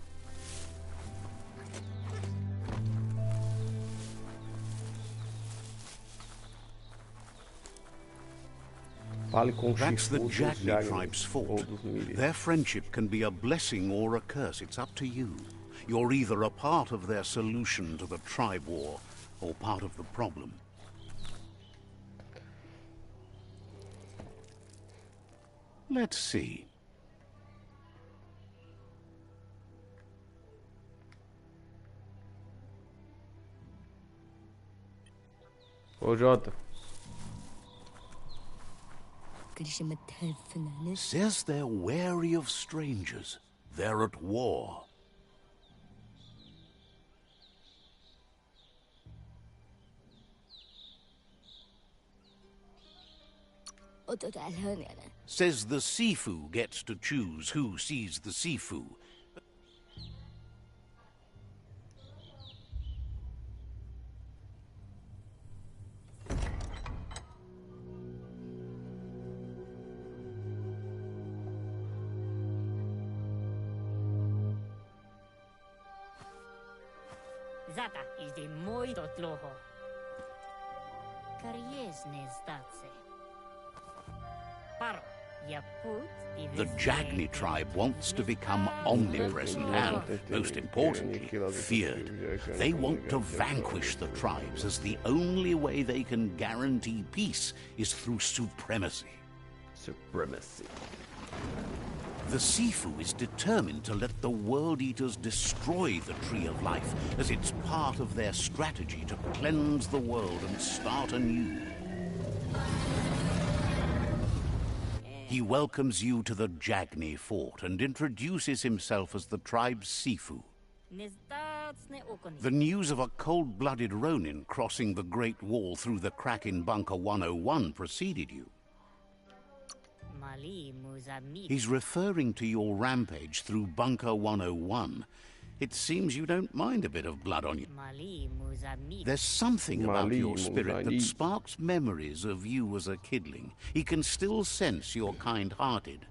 That's the Jagni tribe's fault. Their friendship can be a blessing or a curse. It's up to you. You're either a part of their solution to the tribe war or part of the problem. Let's see. Ô, Jota. Says they're wary of strangers. They're at war. Says the Sifu gets to choose who sees the Sifu. Zata is the moito tloho. Kariesne statse. Paro. The Jagni tribe wants to become omnipresent and, most importantly, feared. They want to vanquish the tribes, as the only way they can guarantee peace is through supremacy. Supremacy. The Sifu is determined to let the World Eaters destroy the Tree of Life, as it's part of their strategy to cleanse the world and start anew. He welcomes you to the Jagni fort and introduces himself as the tribe's Sifu. The news of a cold-blooded Ronin crossing the Great Wall through the crack in Bunker 101 preceded you. He's referring to your rampage through Bunker 101. It seems you don't mind a bit of blood on you. There's something about your spirit that sparks memories of you as a kidling. He can still sense you're kind-hearted.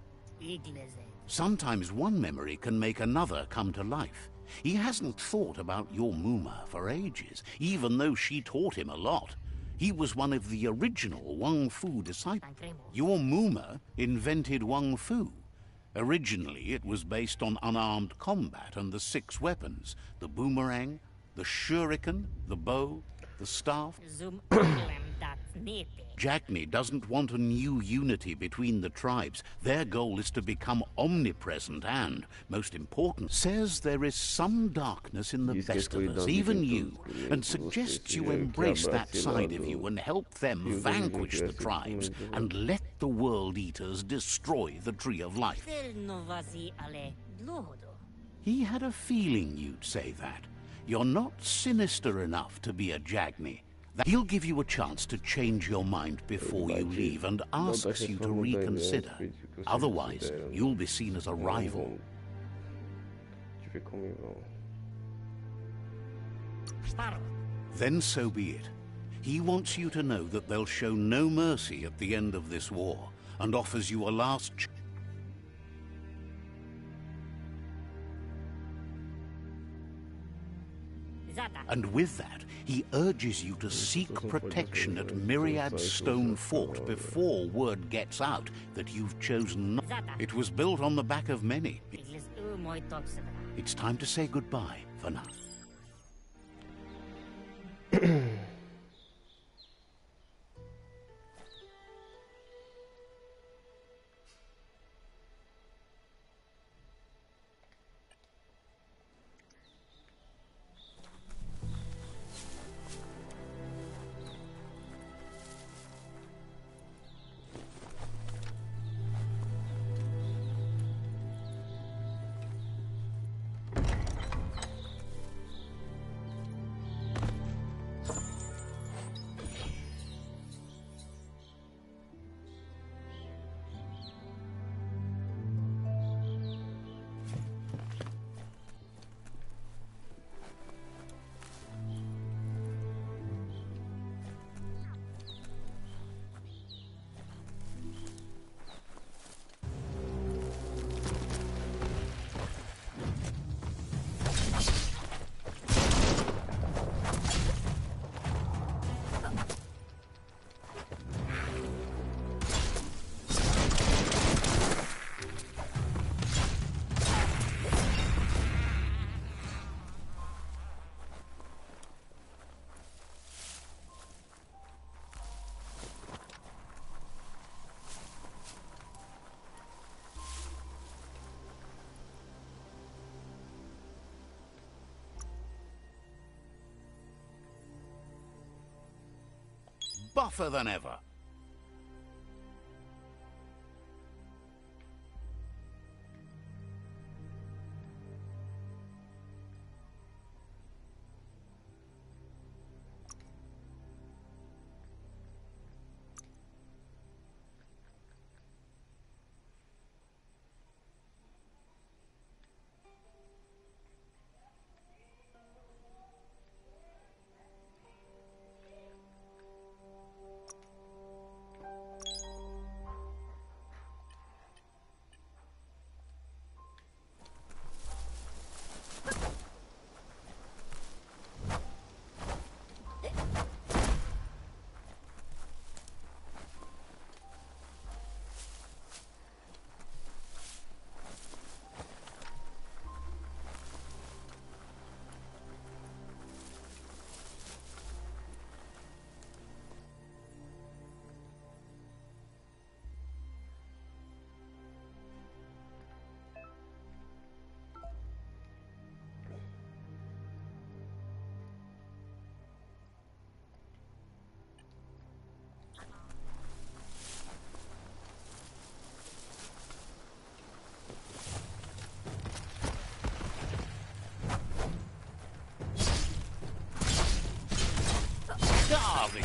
Sometimes one memory can make another come to life. He hasn't thought about your Muma for ages, even though she taught him a lot. He was one of the original Wang Fu disciples. Your Muma invented Wang Fu. Originally, it was based on unarmed combat and the 6 weapons: the boomerang, the shuriken, the bow, the staff. Jagni doesn't want a new unity between the tribes. Their goal is to become omnipresent and, most important, says there is some darkness in the best of us, even you, and suggests you embrace that side of you and help them vanquish the tribes and let the World Eaters destroy the Tree of Life. He had a feeling you'd say that. You're not sinister enough to be a Jagni. He'll give you a chance to change your mind before you leave and asks you to reconsider. Otherwise, you'll be seen as a rival. Then so be it. He wants you to know that they'll show no mercy at the end of this war and offers you a last chance. And with that, he urges you to seek protection at Myriad's stone fort before word gets out that you've chosen not. It was built on the back of many. It's time to say goodbye for now. Buffer than ever.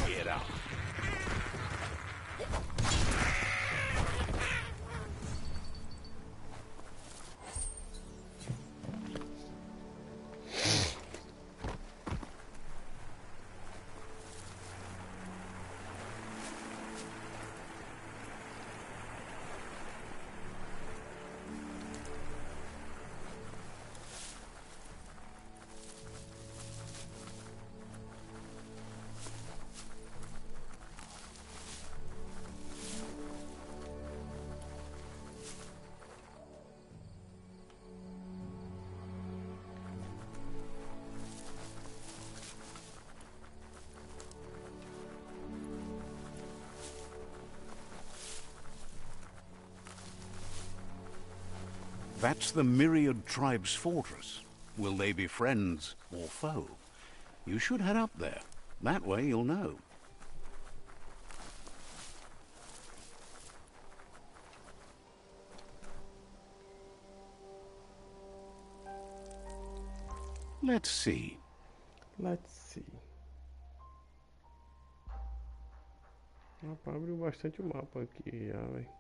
Get out. That's the Myriad Tribe's fortress. Will they be friends or foe? You should head up there. That way you'll know. Let's see. Let's see. Rapaz, abriu bastante o mapa aqui já, velho.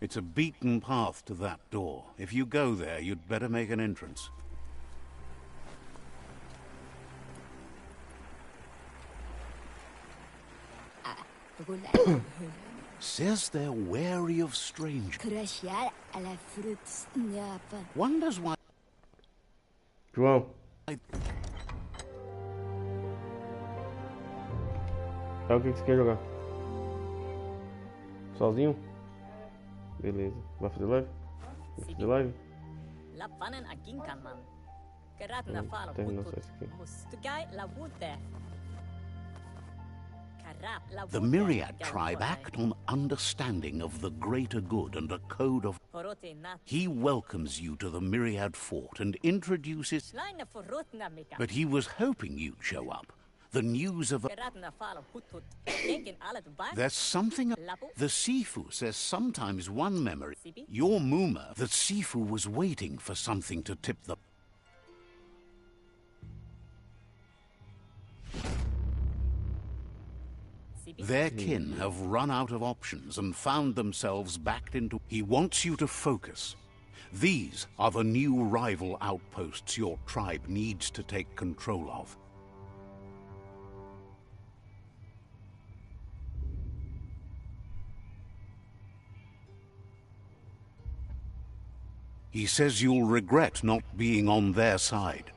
It's a beaten path to that door. If you go there, you'd better make an entrance. Says they're wary of strangers. Wonders why. João. É o que você quer jogar? Sozinho? Beleza. Vai fazer live? Vai fazer live? Terminou só isso aqui. The Myriad tribe act on understanding of the greater good and a code of... He welcomes you to the Myriad fort and introduces... But he was hoping you'd show up. The news of... There's something... The Sifu says sometimes one memory... Your Muma, the Sifu was waiting for something to tip the... Their kin have run out of options and found themselves backed into... He wants you to focus. These are the new rival outposts your tribe needs to take control of. He says you'll regret not being on their side.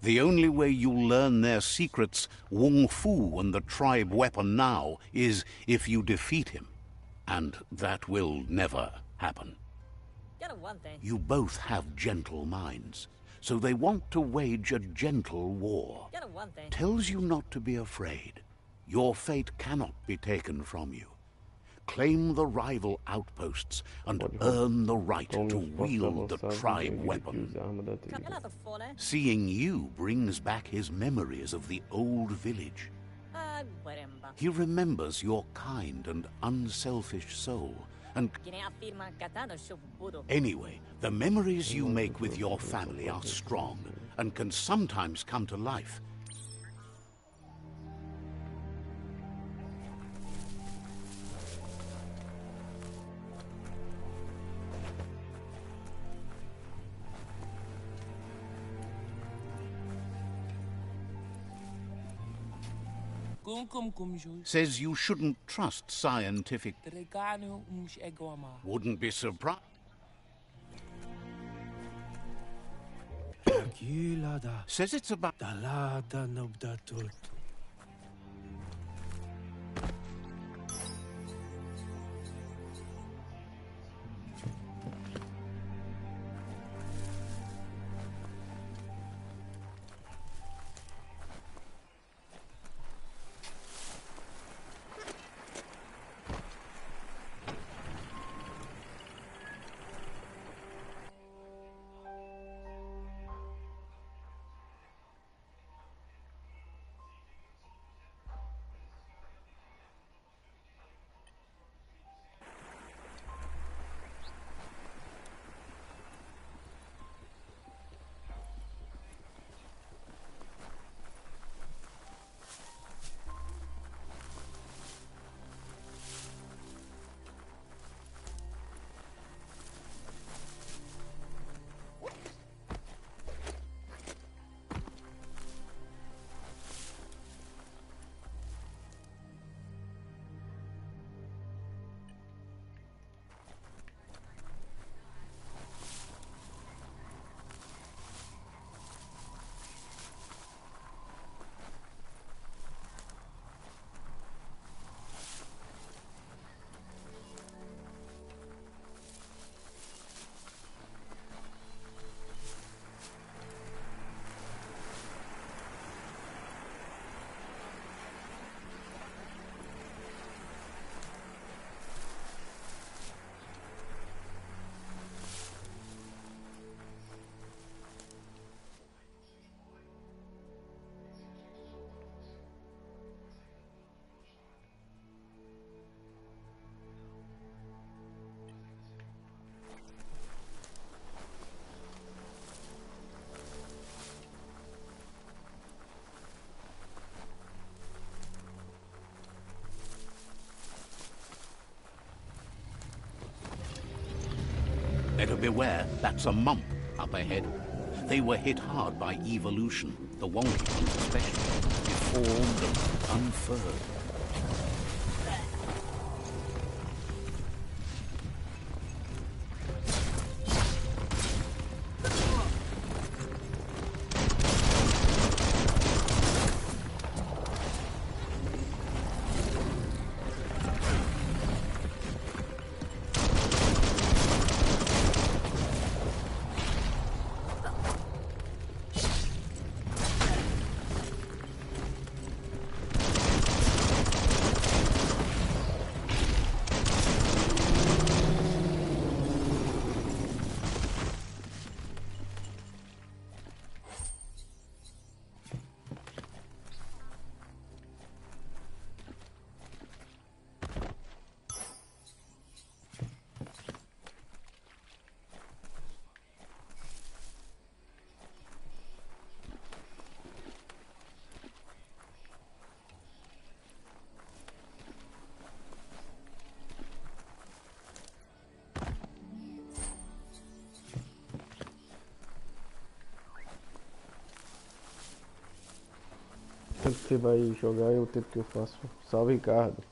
The only way you'll learn their secrets, Wong Fu and the tribe weapon now, is if you defeat him. And that will never happen. You both have gentle minds, so they want to wage a gentle war. Tells you not to be afraid. Your fate cannot be taken from you. Claim the rival outposts and earn the right to wield the tribe weapon. Seeing you brings back his memories of the old village. He remembers your kind and unselfish soul. And anyway, the memories you make with your family are strong and can sometimes come to life. Says you shouldn't trust scientific. Wouldn't be surprised. Says it's about... Better beware, that's a mump up ahead. They were hit hard by evolution, the wonky ones especially, deformed and unfurled. você vai jogar é o tempo que eu faço. Salve, Ricardo.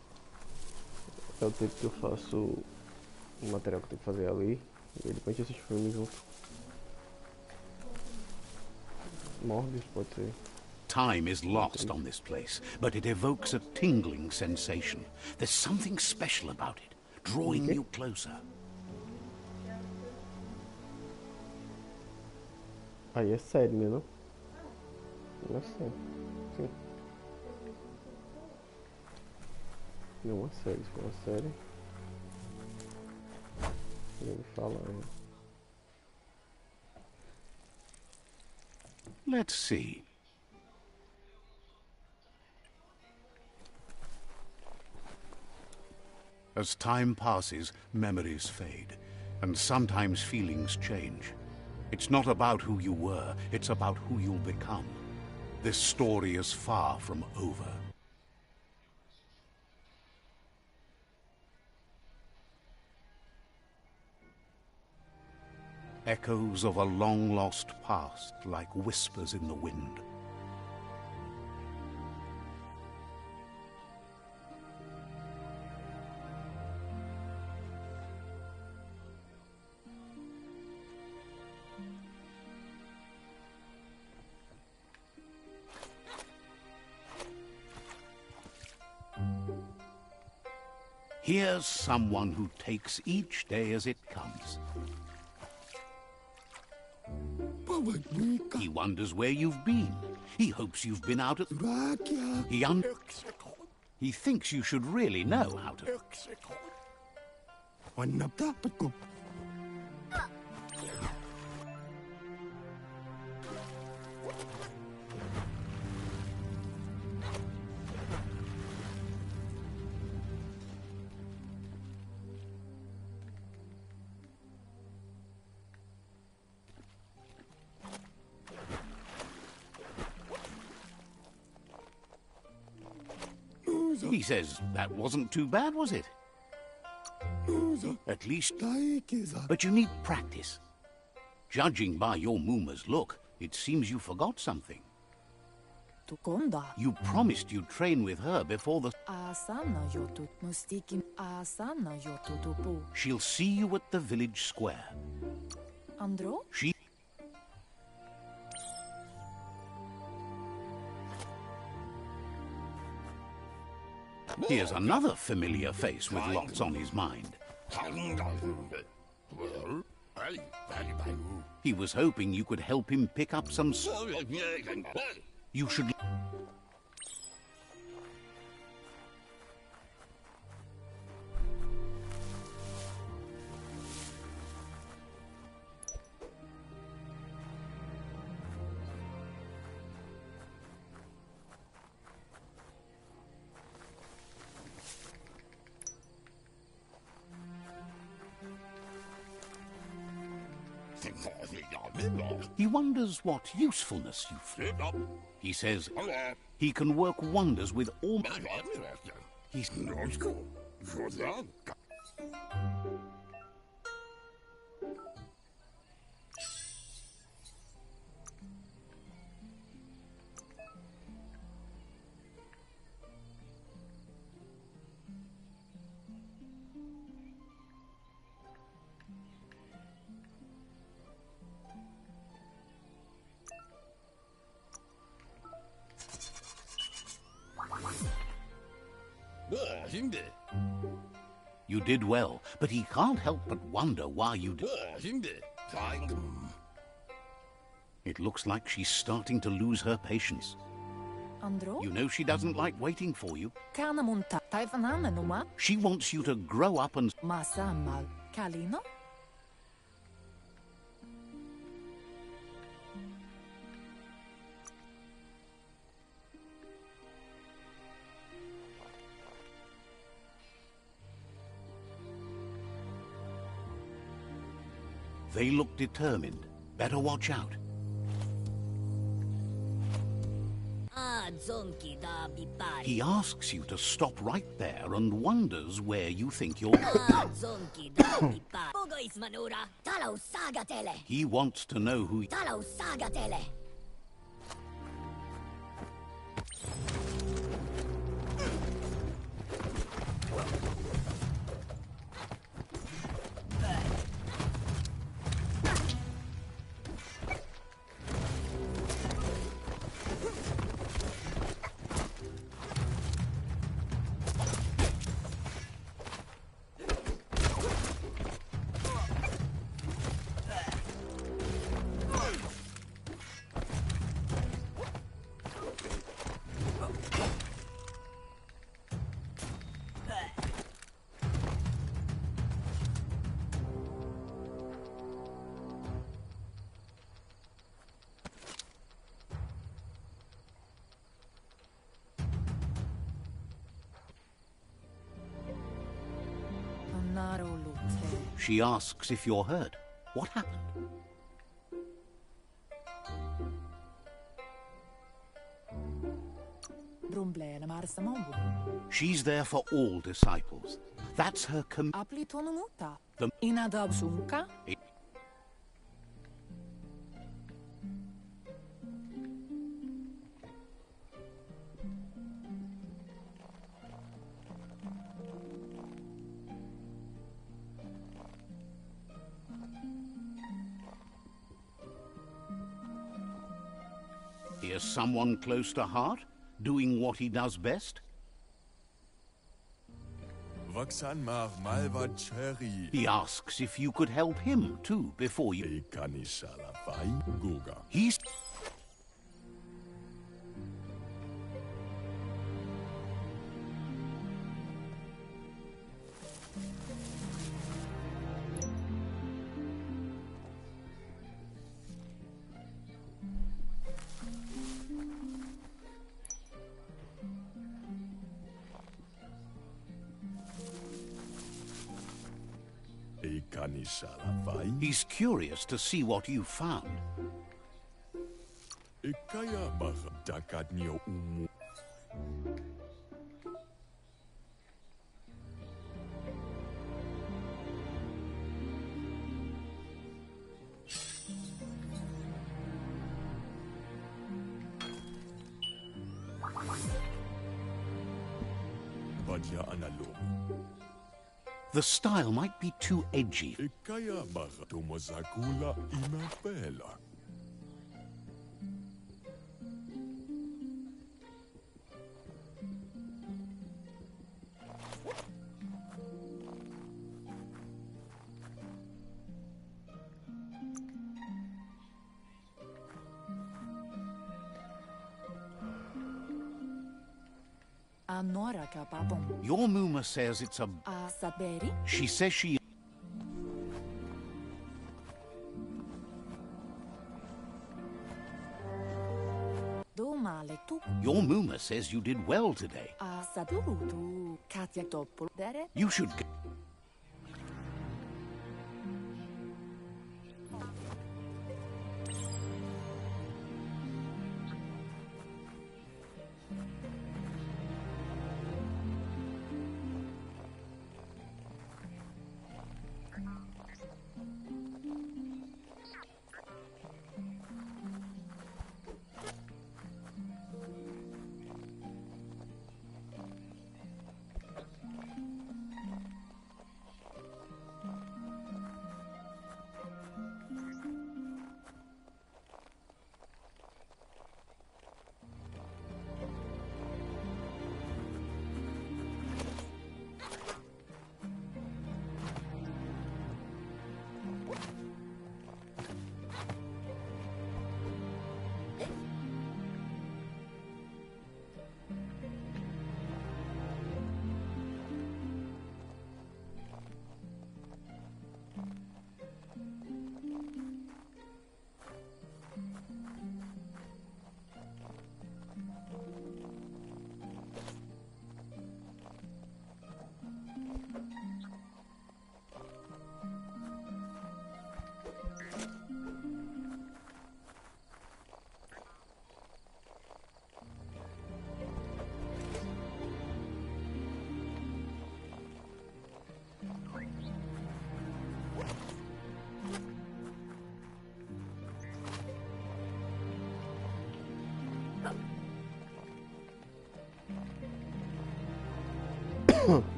É o tempo que eu faço o material que eu tenho que fazer ali. E depois a gente assiste o filme junto. Morbius pode ser. Time is lost on this place, but it evokes a tingling sensation. There's something special about it, drawing you closer. Aí é sério, né, não? Não é sério. Sim. Não é sério, se for uma série. Ele fala, Let's see. As time passes, memories fade, and sometimes feelings change. It's not about who you were, it's about who you'll become. This story is far from over. Echoes of a long-lost past, like whispers in the wind. Here's someone who takes each day as it comes. He wonders where you've been. He hopes you've been out at... He thinks you should really know how to... He says, that wasn't too bad, was it? At least... But you need practice. Judging by your Muma's look, it seems you forgot something. You promised you'd train with her before the... She'll see you at the village square. She... Here's another familiar face with lots on his mind. He was hoping you could help him pick up some... You should... He wonders what usefulness you feel. He says he can work wonders with all... He's... You did well, but he can't help but wonder why you did. It looks like she's starting to lose her patience. You know she doesn't like waiting for you. She wants you to grow up and... They look determined. Better watch out. He asks you to stop right there and wonders where you think you're... He wants to know who... She asks if you're hurt. What happened? She's there for all disciples. That's her Here's someone close to heart, doing what he does best. He asks if you could help him too before you. He's... He's curious to see what you found. The style might be too edgy. Your Muma says it's a... She says she... Your Muma says you did well today. You should...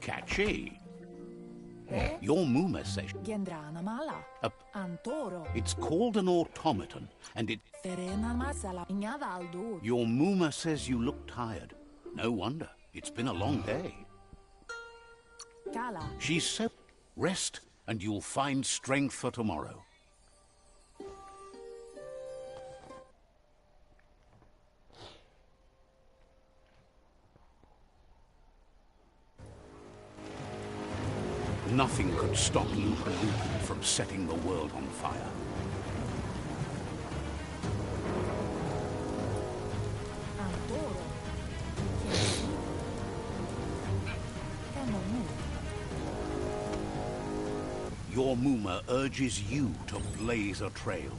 Catchy. Your Muma says... It's called an automaton, and it... Your Muma says you look tired. No wonder. It's been a long day. She said, rest, and you'll find strength for tomorrow. Nothing could stop Lupin from setting the world on fire. Your Muma urges you to blaze a trail.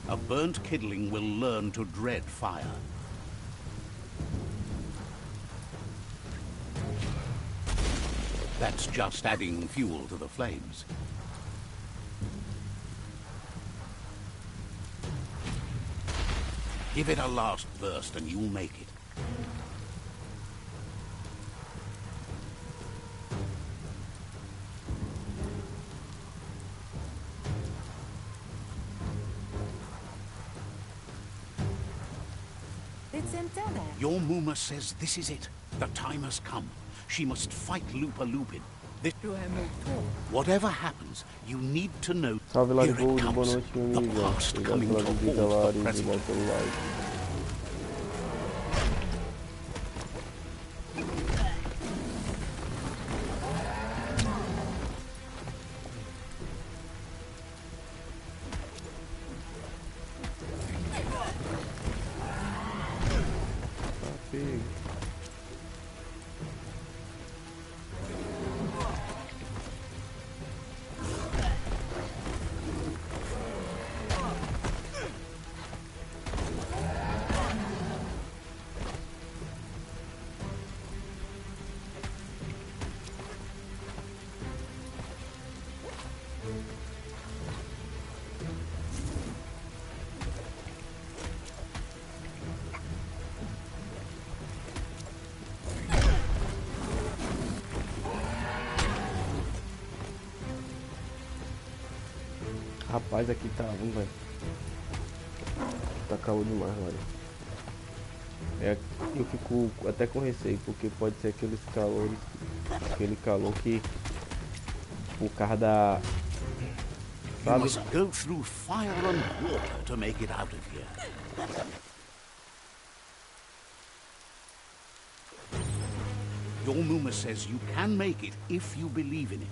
A burnt kidling will learn to dread fire. That's just adding fuel to the flames. Give it a last burst and you'll make it. Your Muma says this is it. The time has come. She must fight Lupa-Lupin. Whatever happens, you need to know Salve here Largold, it boa comes. noite, meu The amigo. past Obrigado coming pela to visita, hold the Lares, present. obrigado pelo like. Rapaz, aqui tá bom, velho. Tá calor demais, velho. Eu fico até com receio, porque pode ser aquele calor que por causa da... You must go through fire and water to make it out of here. Your Muma says you can make it if you believe in it.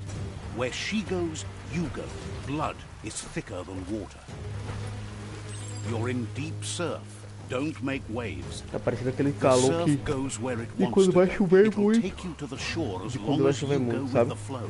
Where she goes, you go. Blood is thicker than water. You're in deep surf. Don't make waves. Tá parecendo aquele The calor surf que... goes where it E wants quando to vai go. chover It'll muito. take you to the shore as E quando long vai as you chover go muito, with sabe? the flow.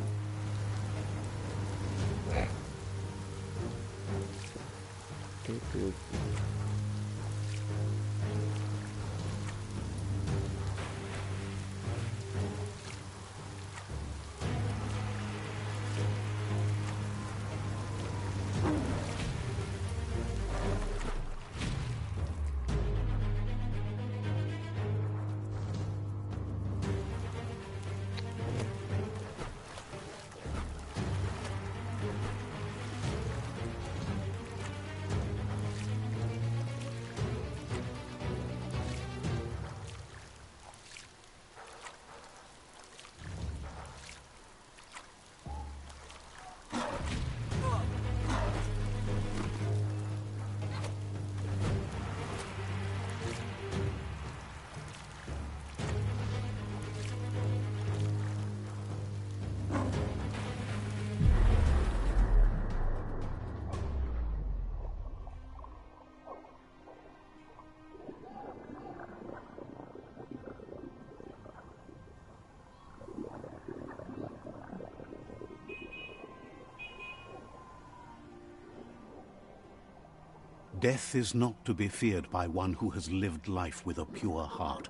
Death is not to be feared by one who has lived life with a pure heart.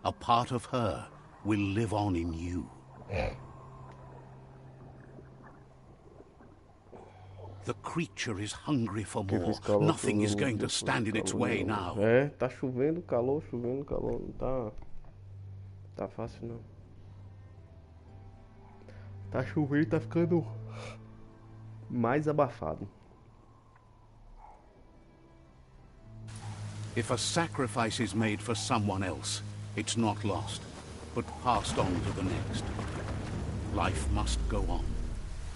A part of her will live on in you. The creature is hungry for more. Nothing is going to stand in its way now. É, tá chovendo calor, não tá fácil não. Tá chovendo e tá ficando mais abafado. If a sacrifice is made for someone else, it's not lost, but passed on to the next. Life must go on.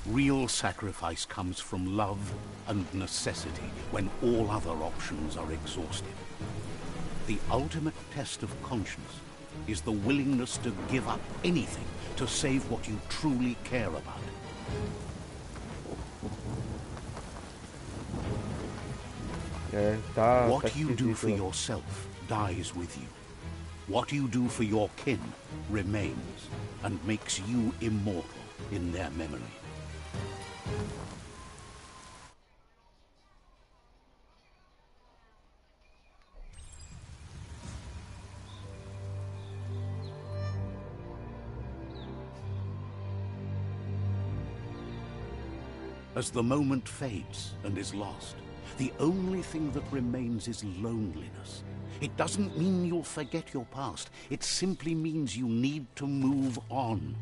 Real sacrifice comes from love and necessity when all other options are exhausted. The ultimate test of conscience is the willingness to give up anything to save what you truly care about. Tá What you do esquisito, for né? yourself dies with you. What you do for your kin remains and makes you immortal in their memory. As the moment fades and is lost, the only thing that remains is loneliness. It doesn't mean you'll forget your past. It simply means you need to move on.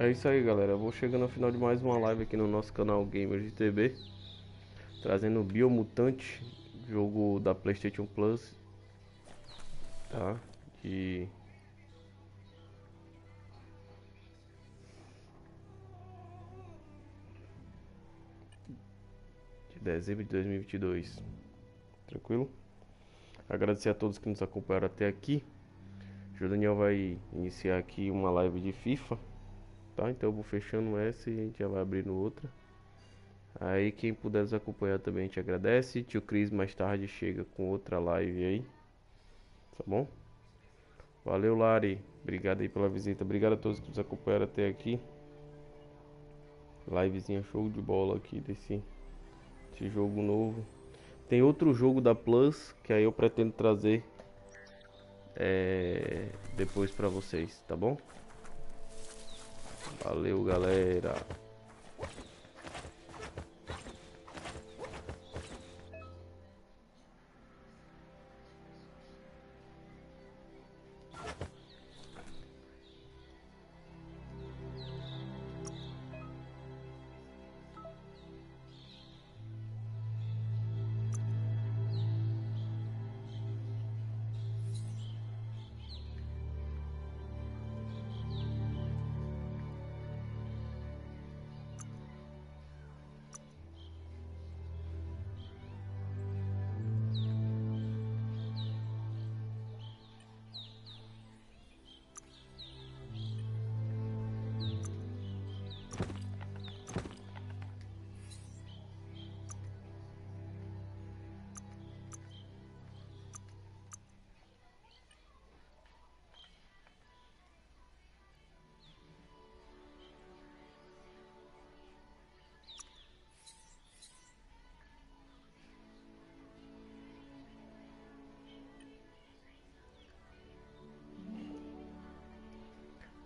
É isso aí, galera. Eu vou chegando ao final de mais uma live aqui no nosso canal Gamersitb, trazendo Biomutant, jogo da PlayStation Plus, tá? De dezembro de 2022. Tranquilo? Agradecer a todos que nos acompanharam até aqui. O Daniel vai iniciar aqui uma live de FIFA, tá? Então eu vou fechando essa e a gente já vai abrindo outra. Aí quem puder nos acompanhar também a gente agradece. Tio Cris mais tarde chega com outra live aí, tá bom? Valeu, Lari, obrigado aí pela visita. Obrigado a todos que nos acompanharam até aqui. Livezinha show de bola aqui desse jogo novo. Tem outro jogo da Plus que aí eu pretendo trazer depois pra vocês, tá bom? Valeu, galera.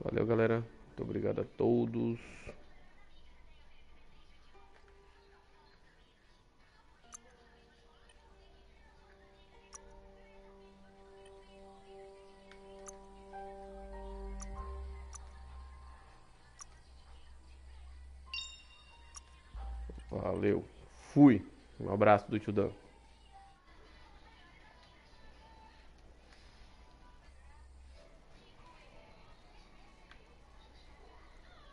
Valeu, galera. Muito obrigado a todos. Valeu. Fui. Um abraço do Tio Dan.